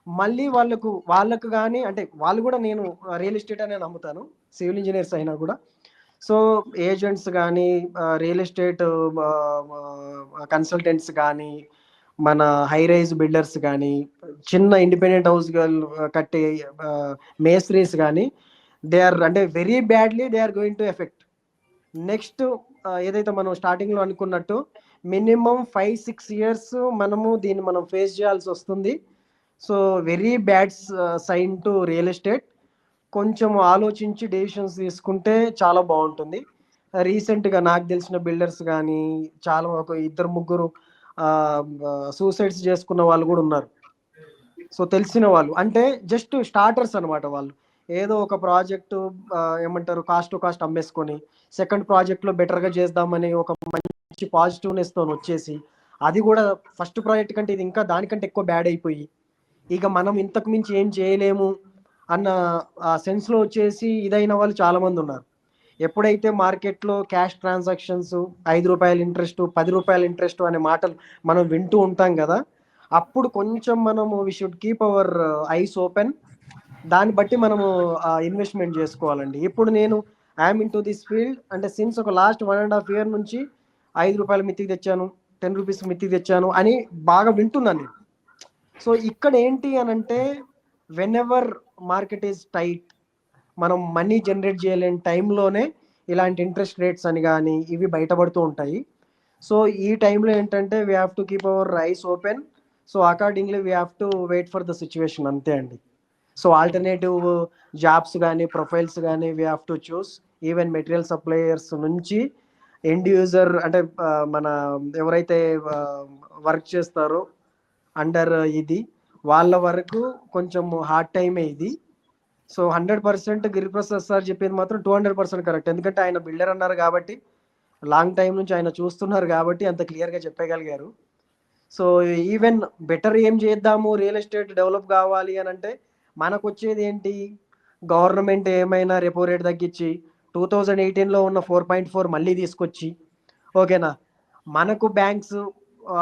మళ్ళీ వాళ్ళకు కానీ అంటే వాళ్ళు కూడా నేను రియల్ ఎస్టేట్ అనే నమ్ముతాను, సివిల్ ఇంజనీర్స్ అయినా కూడా. సో ఏజెంట్స్ కానీ రియల్ ఎస్టేట్ కన్సల్టెంట్స్ కానీ మన హై రైజ్ బిల్డర్స్ కానీ, చిన్న ఇండిపెండెంట్ హౌస్ కట్టే మేస్త్రీస్ కానీ, అంటే very badly they are going to effect. Next ఏదైతే మనం స్టార్టింగ్లో అనుకున్నట్టు మినిమం 5-6 ఇయర్స్ మనము దీన్ని మనం ఫేస్ చేయాల్సి వస్తుంది. So very bad sign to real estate. కొంచెం ఆలోచించి డెసిషన్స్ తీసుకుంటే చాలా బాగుంటుంది. రీసెంట్గా నాకు తెలిసిన బిల్డర్స్ కానీ చాలా ఒక 2-3 సూసైడ్స్ చేసుకున్న వాళ్ళు కూడా ఉన్నారు. సో తెలిసిన వాళ్ళు అంటే జస్ట్ స్టార్టర్స్ అనమాట. వాళ్ళు ఏదో ఒక ప్రాజెక్టు ఏమంటారు కాస్ట్ టు కాస్ట్ అమ్మేసుకొని సెకండ్ ప్రాజెక్ట్లో బెటర్గా చేద్దామని ఒక మంచి పాజిటివ్నెస్తో వచ్చేసి అది కూడా ఫస్ట్ ప్రాజెక్ట్ కంటే ఇది ఇంకా దానికంటే ఎక్కువ బ్యాడ్ అయిపోయి ఇక మనం ఇంతకు మించి ఏం చేయలేము అన్న ఆ సెన్స్లో వచ్చేసి ఇదైన వాళ్ళు చాలామంది ఉన్నారు. ఎప్పుడైతే మార్కెట్లో క్యాష్ ట్రాన్సాక్షన్స్ 5 రూపాయల ఇంట్రెస్ట్ 10 రూపాయల ఇంట్రెస్ట్ అనే మాటలు మనం వింటూ ఉంటాం కదా, అప్పుడు కొంచెం మనము we should keep our eyes open. దాన్ని బట్టి మనము ఇన్వెస్ట్మెంట్ చేసుకోవాలండి. ఇప్పుడు నేను I'm in to this field అంటే సిన్స్ ఒక లాస్ట్ 1.5 year నుంచి 5 రూపాయల మిత్తికి తెచ్చాను, 10 రూపీస్ మిత్తికి తెచ్చాను అని బాగా వింటున్నాను నేను. సో ఇక్కడ ఏంటి అని అంటే when ever market is tight, మనం మనీ జనరేట్ చేయలేని టైంలోనే ఇలాంటి ఇంట్రెస్ట్ రేట్స్ అని కానీ ఇవి బయటపడుతూ ఉంటాయి. సో ఈ టైంలో ఏంటంటే we have to keep our eyes open. So accordingly we have to wait for the situation, అంతే అండి. సో ఆల్టర్నేటివ్ జాబ్స్ కానీ ప్రొఫైల్స్ కానీ we have to choose. Even material suppliers నుంచి ఎండ్ యూజర్ అంటే మన ఎవరైతే వర్క్ చేస్తారో అండర్ ఇది వాళ్ళ వరకు కొంచెం హార్డ్ టైమే ఇది. సో 100% గిరిప్రసాద్ సార్ చెప్పింది మాత్రం 200% కరెక్ట్. ఎందుకంటే ఆయన బిల్డర్ అన్నారు కాబట్టి లాంగ్ టైం నుంచి ఆయన చూస్తున్నారు కాబట్టి అంత క్లియర్గా చెప్పగలిగారు. సో ఈవెన్ బెటర్ ఏం చేద్దాము రియల్ ఎస్టేట్ డెవలప్ కావాలి అని అంటే మనకు వచ్చేది ఏంటి, గవర్నమెంట్ ఏమైనా రెపో రేట్ తగ్గించి 2018లో ఉన్న 4.4 మళ్ళీ తీసుకొచ్చి ఓకేనా, మనకు బ్యాంక్స్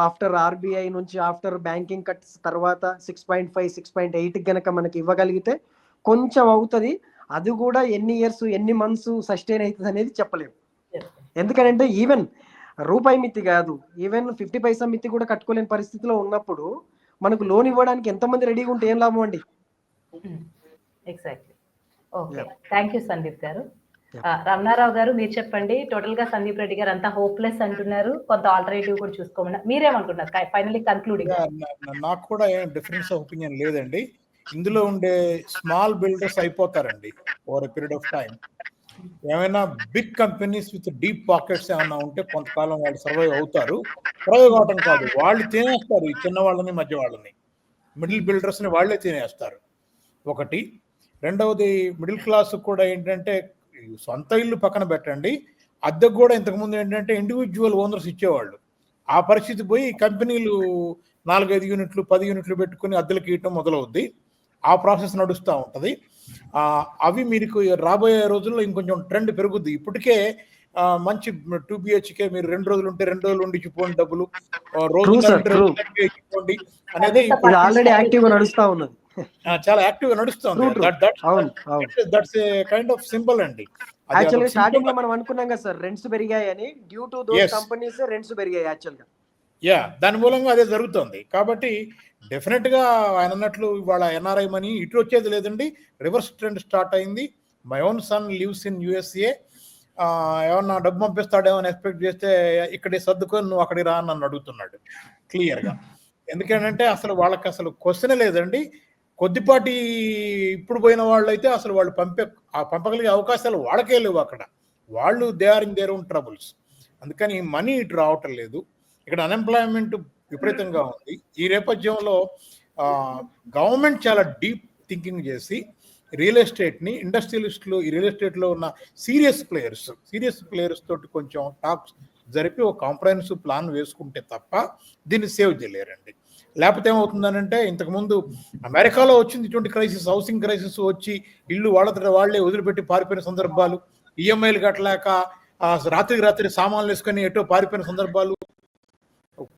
ఆఫ్టర్ ఆర్బీఐ నుంచి ఆఫ్టర్ బ్యాంకింగ్ కట్స్ తర్వాత 6.5 6.8 కనుక మనకి ఇవ్వగలిగితే కొంచెం అవుతుంది. అది కూడా ఎన్ని ఇయర్స్ ఎన్ని మంత్స్ సస్టైన్ అవుతుంది అనేది చెప్పలేము. ఎందుకంటే ఈవెన్ రూపాయి మిత్తి కాదు, ఈవెన్ 50 పైసా మిత్తి కూడా కట్టుకోలేని పరిస్థితిలో ఉన్నప్పుడు మనకు లోన్ ఇవ్వడానికి ఎంతమంది రెడీగా ఉంటే ఏం లాభం అండి. Exactly. Okay, thank you Sandeep గారు. రమణారావు గారు మీరు చెప్పండి. టోటల్ గా సందీప్ రెడ్డి గారు అంతా హోప్లెస్ అంటున్నారు, కొంత ఆల్టర్నేటివ్ కూడా చూసుకోమన్నారు. మీరేమనుకుంటున్నారు ఫైనల్లీ కన్క్లూడింగ్? నాకు కూడా ఏం డిఫరెన్స్ ఆఫ్ ఒపీనియన్ లేదండి. ఇందులో ఉండే స్మాల్ బిల్డర్స్ అయిపోతారండి over a period of time. ఏమైనా big companies with deep pockets ఏమైనా ఉంటే కొంతకాలం వాళ్ళు సర్వైవ్ అవుతారు. సర్వైవ్ అవటం కాదు, వాళ్ళు తినేస్తారు ఈ చిన్న వాళ్ళని మధ్య వాళ్ళని, మిడిల్ బిల్డర్స్ని వాళ్ళే తినేస్తారు ఒకటి. రెండవది మిడిల్ క్లాస్ కూడా ఏంటంటే సొంత ఇల్లు పక్కన పెట్టండి, అద్దెకు కూడా ఇంతకుముందు ఏంటంటే ఇండివిజువల్ ఓనర్స్ ఇచ్చేవాళ్ళు. ఆ పరిస్థితి పోయి కంపెనీలు 4-5 యూనిట్లు 10 యూనిట్లు పెట్టుకుని అద్దెలకు ఇవ్వటం మొదలవుద్ది. ఆ ప్రాసెస్ నడుస్తూ ఉంటుంది. అవి మీకు రాబోయే రోజుల్లో ఇంకొంచెం ట్రెండ్ పెరుగుద్ది. ఇప్పటికే మంచి 2 BHK మీరు 2 రోజులు ఉంటే 2 రోజులు ఉండి ఇచ్చిపోండి డబ్బులు, రోజు ఇచ్చిపోండి అనేది ఆల్రెడీ యాక్టివ్ గా నడుస్తా ఉన్నది, చాలా యాక్టివ్ గా నడుస్తుంది. That's a kind of symbol అండి. యాక్చువల్గా స్టార్టింగ్ లో మనం అనుకున్నాం కదా సార్, రెంట్స్ పెరిగాయి అని, due to those companies rents పెరిగాయి యాక్చువల్గా. దాని మూలంగా అదే జరుగుతుంది. కాబట్టి డెఫినెట్ గా ఆయన అన్నట్లు ఇవాళ ఎన్ఆర్ఐ మనీ ఇటు వచ్చేది లేదండి, రివర్స్ ట్రెండ్ స్టార్ట్ అయింది. My own son lives in USA. ఏమన్నా డబ్బు పంపిస్తాడేమో అని ఎక్స్పెక్ట్ చేస్తే ఇక్కడే సర్దుకొని నువ్వు అక్కడికి రా అని నన్ను అడుగుతున్నాడు క్లియర్గా. ఎందుకంటే అసలు వాళ్ళకి అసలు క్వశ్చనే లేదండి. కొద్దిపాటి ఇప్పుడు పోయిన వాళ్ళు అయితే అసలు వాళ్ళు పంపగలిగే అవకాశాలు వాళ్ళకే లేవు అక్కడ. వాళ్ళు they are in their own troubles. అందుకని మనీ ఇటు రావటం లేదు. ఇక్కడ అన్ఎంప్లాయ్మెంట్ విపరీతంగా ఉంది. ఈ నేపథ్యంలో గవర్నమెంట్ చాలా డీప్ థింకింగ్ చేసి రియల్ ఎస్టేట్ని ఇండస్ట్రియలిస్టులు ఈ రియల్ ఎస్టేట్లో ఉన్న సీరియస్ ప్లేయర్స్ తోటి కొంచెం టాక్స్ జరిపి ఒక కాంప్రహెన్సివ్ ప్లాన్ వేసుకుంటే తప్ప దీన్ని సేవ్ చేయలేరండి. లేకపోతే ఏమవుతుందనంటే ఇంతకుముందు అమెరికాలో వచ్చింది ఇటువంటి క్రైసిస్, హౌసింగ్ క్రైసిస్ వచ్చి ఇల్లు వాళ్ళే వదిలిపెట్టి పారిపోయిన సందర్భాలు, ఈఎంఐలు కట్టలేక రాత్రికి రాత్రి సామాన్లు వేసుకొని ఎటో పారిపోయిన సందర్భాలు,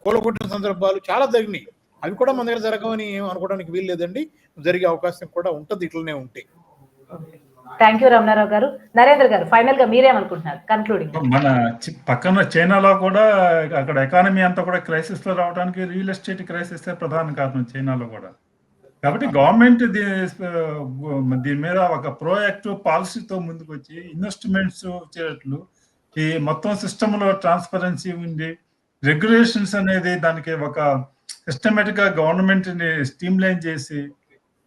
కూలగొట్టిన సందర్భాలు చాలా జరిగినాయి. అవి కూడా మన దగ్గర జరగవని ఏం అనుకోవడానికి వీలు లేదండి, జరిగే అవకాశం కూడా ఉంటుంది ఇట్లనే ఉంటే. థ్యాంక్ యూ రమణారావు గారు. నరేంద్ర గారు, ఫైనల్ గా మీరేమనుకుంటున్నారు కన్క్లూడింగ్? మన పక్కన చైనాలో కూడా అక్కడ ఎకానమీ అంతా కూడా క్రైసిస్ లో రావడానికి రియల్ ఎస్టేట్ క్రైసిస్ ప్రధాన కారణం చైనాలో కూడా. కాబట్టి గవర్నమెంట్ దీని మీద ఒక ప్రోయాక్టివ్ పాలసీతో ముందుకు వచ్చి ఇన్వెస్ట్మెంట్స్ వచ్చేటట్లు ఈ మొత్తం సిస్టమ్ లో ట్రాన్స్పరెన్సీ ఉంది, రెగ్యులేషన్స్ అనేది దానికి ఒక సిస్టమేటిక్ గా గవర్నమెంట్ ని స్ట్రీమ్ లైన్ చేసి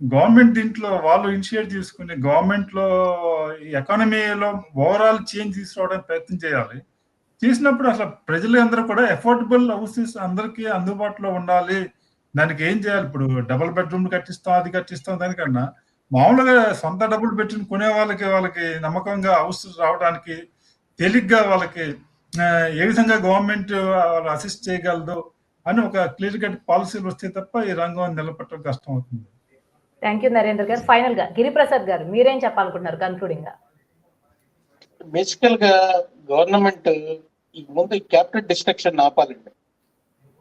గవర్నమెంట్ దీంట్లో వాళ్ళు ఇనిషియేట్ తీసుకుని గవర్నమెంట్ లో ఎకానమీలో ఓవరాల్ చేంజ్ తీసుకురావడానికి ప్రయత్నం చేయాలి. చేసినప్పుడు అసలు ప్రజలందరూ కూడా ఎఫోర్డబుల్ హౌసెస్ అందరికీ అందుబాటులో ఉండాలి. దానికి ఏం చేయాలి? ఇప్పుడు డబుల్ బెడ్రూమ్ కట్టిస్తాం, అది కట్టిస్తాం, దానికన్నా మామూలుగా సొంత డబుల్ బెడ్రూమ్ కొనే వాళ్ళకి నమ్మకంగా హౌస్ రావడానికి తేలిగ్గా వాళ్ళకి ఏ విధంగా గవర్నమెంట్ అసిస్ట్ చేయగలదు అని ఒక క్లియర్ కట్ పాలసీలు వస్తే తప్ప ఈ రంగం నిలబెట్టడం కష్టం అవుతుంది. థ్యాంక్ యూ నరేంద్ర గారు. ఫైనల్ గా గిరిప్రసాద్ గారు, మీరేం చెప్పాలనుకుంటున్నారు కన్క్లూడింగ్ గా? బేసికల్ గా గవర్నమెంట్ ముందు క్యాపిటల్ డిస్ట్రక్షన్ ఆపాలండి.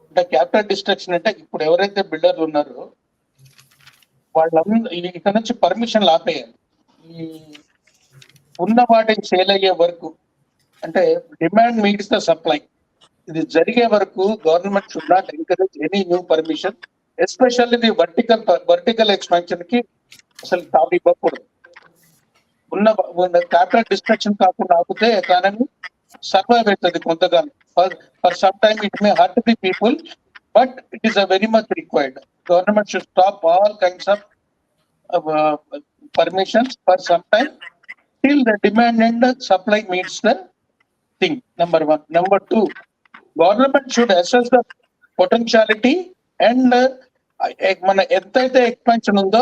అంటే క్యాపిటల్ డిస్ట్రక్షన్ అంటే ఇప్పుడు ఎవరైతే బిల్డర్లు ఉన్నారో వాళ్ళందరూ ఇక్కడ నుంచి పర్మిషన్లు ఆపేయాలి. ఈ ఉన్న వాటిని సేల్ అయ్యే వరకు, అంటే డిమాండ్ మీట్స్ ద సప్లై, ఇది జరిగే వరకు government should not encourage any new permission, especially the vertical expansion కి అసలు తావు ఇవ్వకూడదు. ఉన్న క్యాపిటల్ డిస్ట్రక్షన్ కాకుండా ఆపితే ఎకానమీ సర్వైవ్ అవుతుంది కొంతకాలం. For some time it may hurt the people, but it is very much required. Government should stop all kinds of permissions for some time till the demand and the supply meets the thing. Number one. Number two, government should assess the potentiality and మన ఎంతైతే expansion ఉందో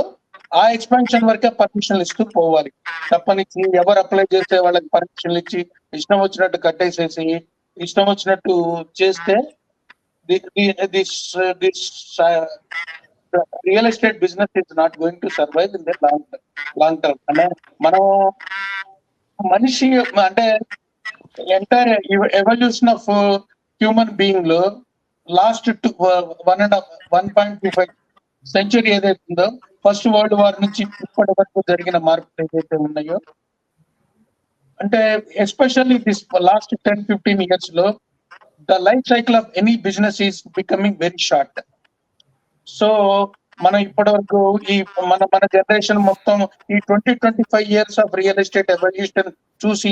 ఆ expansion వరకే పర్మిషన్లు ఇస్తూ పోవాలి. తప్పనిచ్చి ఎవరు apply చేస్తే వాళ్ళకి పర్మిషన్లు ఇచ్చి ఇష్టం వచ్చినట్టు కట్టేసేసి ఇష్టం వచ్చినట్టు చేస్తే real estate business is not going to survive in the long term. అంటే మనం మనిషి అంటే entire evolution of human being లో లాస్ట్ 1.25 సెంచరీ ఏదైతే ఉందో, ఫస్ట్ వరల్డ్ వార్ నుంచి ఇప్పటి వరకు జరిగిన మార్పులు ఏదైతే ఉన్నాయో, అంటే ఎస్పెషల్లీ దిస్ లాస్ట్ 10-15 years లో the life cycle of any business is becoming very short. So మనం ఇప్పటి వరకు ఈ మన జనరేషన్ మొత్తం ఈ 20-25 years of real estate evolution చూసి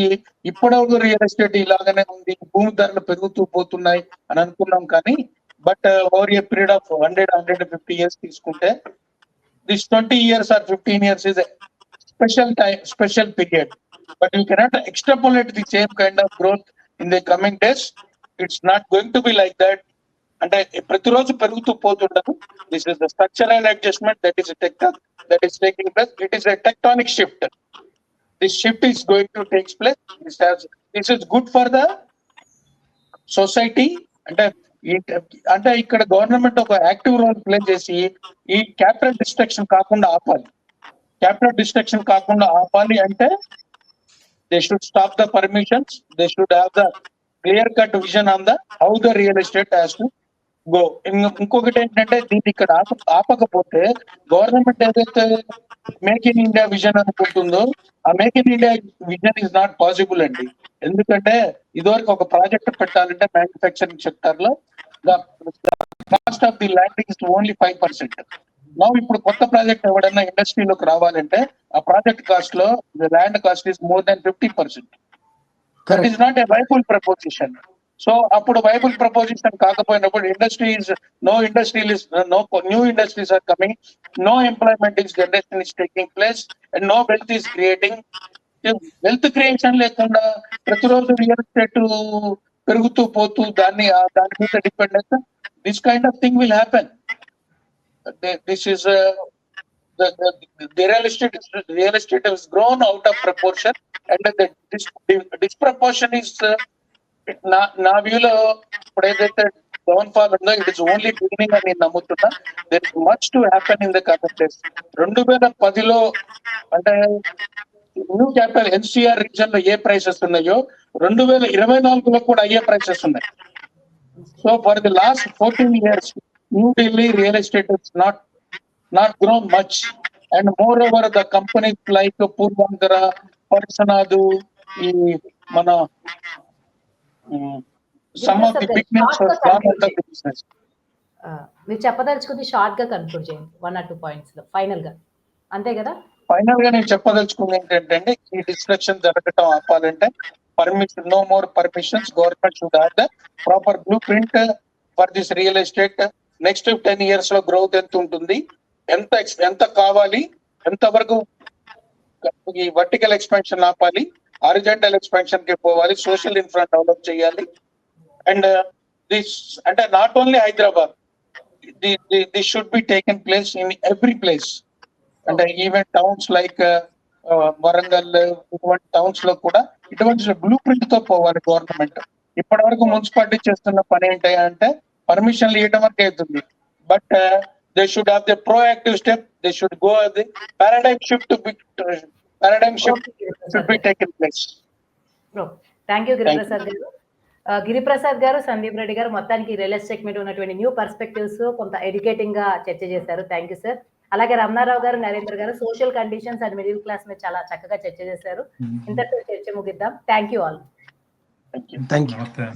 ఇప్పటివరకు రియల్ ఎస్టేట్ ఇలాగనే ఉంది, భూమి ధరలు పెరుగుతూ పోతున్నాయి అని అనుకున్నాం. కానీ but over a period of 100-150 years తీసుకుంటే this 20 years or 15 years is a special period, but you cannot extrapolate the same kind of growth in the coming days. It's not going to be like that. అంటే ప్రతిరోజు పెరుగుతూ పోతుండదు. This is the structural adjustment that is taking place. It is a tectonic shift. This shift is going to takes place. This is good for the society. అంటే ఇక్కడ government ఒక active role play చేసి ఈ capital destruction కాకుండా ఆపాలి. Capital destruction కాకుండా ఆపాలి అంటే they should stop the permissions. They should have the clear cut vision on the how the real estate has to go. ఇంకొకటి ఏంటంటే దీన్ని ఇక్కడ ఆపకపోతే గవర్నమెంట్ ఏదైతే మేక్ ఇన్ ఇండియా విజన్ అనుకుంటుందో ఆ make in India vision is not possible అండి. ఎందుకంటే ఇదివరకు ఒక ప్రాజెక్ట్ పెట్టాలంటే మ్యానుఫ్యాక్చరింగ్ సెక్టర్ లో cost of the land is only 5%. Now ఇప్పుడు కొత్త ప్రాజెక్ట్ ఎవడన్నా ఇండస్ట్రీలోకి రావాలంటే ఆ ప్రాజెక్ట్ కాస్ట్ లో land cost is more than 50%. That is not a viable proposition. So అప్పుడు వైబుల్ ప్రపోజిషన్ కాకపోయినప్పుడు no new industries are coming, no employment is generation is taking place, and no wealth is creating. Wealth creation లేకుండా ప్రతిరోజు real estate పెరుగుతూ పోతూ దాని మీద dependence, this kind of thing will happen. This is the real estate has grown out of proportion, and this disproportion is నా వ్యూలో ఇప్పుడు ఏదైతే డౌన్ ఫాల్ ఉందో ఇట్ ఇస్ ఓన్లీ బిగినింగ్ అని నేను నమ్ముతున్నా. There is much to happen in the coming days. 2010లో అంటే న్యూ క్యాపిటల్ ఎన్సీఆర్ రీజన్ లో ఏ ప్రైసెస్ ఉన్నాయో 2024లో కూడా అయ్యే ప్రైసెస్ ఉన్నాయి. So for the last 14 years new Delhi real estate is not grown much, And moreover, the companies like Purvandara, Parsanadu, మన some of the big names have gone out of the business. మీరు చెప్పదలుచుకుంది short గా conclude చేయండి 1 or 2 points లో final గా, అంతే కదా? Final గా నేను చెప్పదలుచుకుంది ఏంటంటే ఈ డిస్ట్రక్షన్ జరగటం ఆపాలంటే permission, no more permissions. Government should have the proper blue print for this real estate. Next 10 years లో గ్రోత్ ఎంత ఉంటుంది, ఎంత కావాలి, ఎంత వరకు ఈ వర్టికల్ ఎక్స్పాన్షన్ ఆపాలి, హారిజాంటల్ ఎక్స్పాన్షన్ కి పోవాలి, సోషల్ ఇన్ఫ్రా డెవలప్ చేయాలి. అండ్ దిస్ అంటే not only Hyderabad, this should be taken place in every place. అంటే ఈవెన్ టౌన్స్ లైక్ వరంగల్, ఇటువంటి టౌన్స్ లో కూడా ఇటువంటి బ్లూ ప్రింట్ తో పోవాలి గవర్నమెంట్. ఇప్పటి వరకు మున్సిపాలిటీ చేస్తున్న పని ఏంటి అంటే పర్మిషన్లు ఇవ్వడం వరకు అవుతుంది. But they should have the proactive step, they should go the paradigm shift should be taken place. Thank you Giriprasad గారు. గిరిప్రసాద్ గారు, సందీప్ రెడ్డి గారు, మొత్తానికి రియల్ ఎస్టేట్ మీద ఉన్నటువంటి న్యూ పర్స్పెక్టివ్స్ కొంత ఎడ్యుకేటింగ్ గా చర్చ చేశారు. Thank you sir. అలాగే రమణారావు గారు, నరేంద్ర గారు social conditions and middle class మీద చాలా చక్కగా చర్చ చేశారు. ఇంతటితో చర్చ ముగిద్దాం. Thank you all. Thank you. నమస్తే.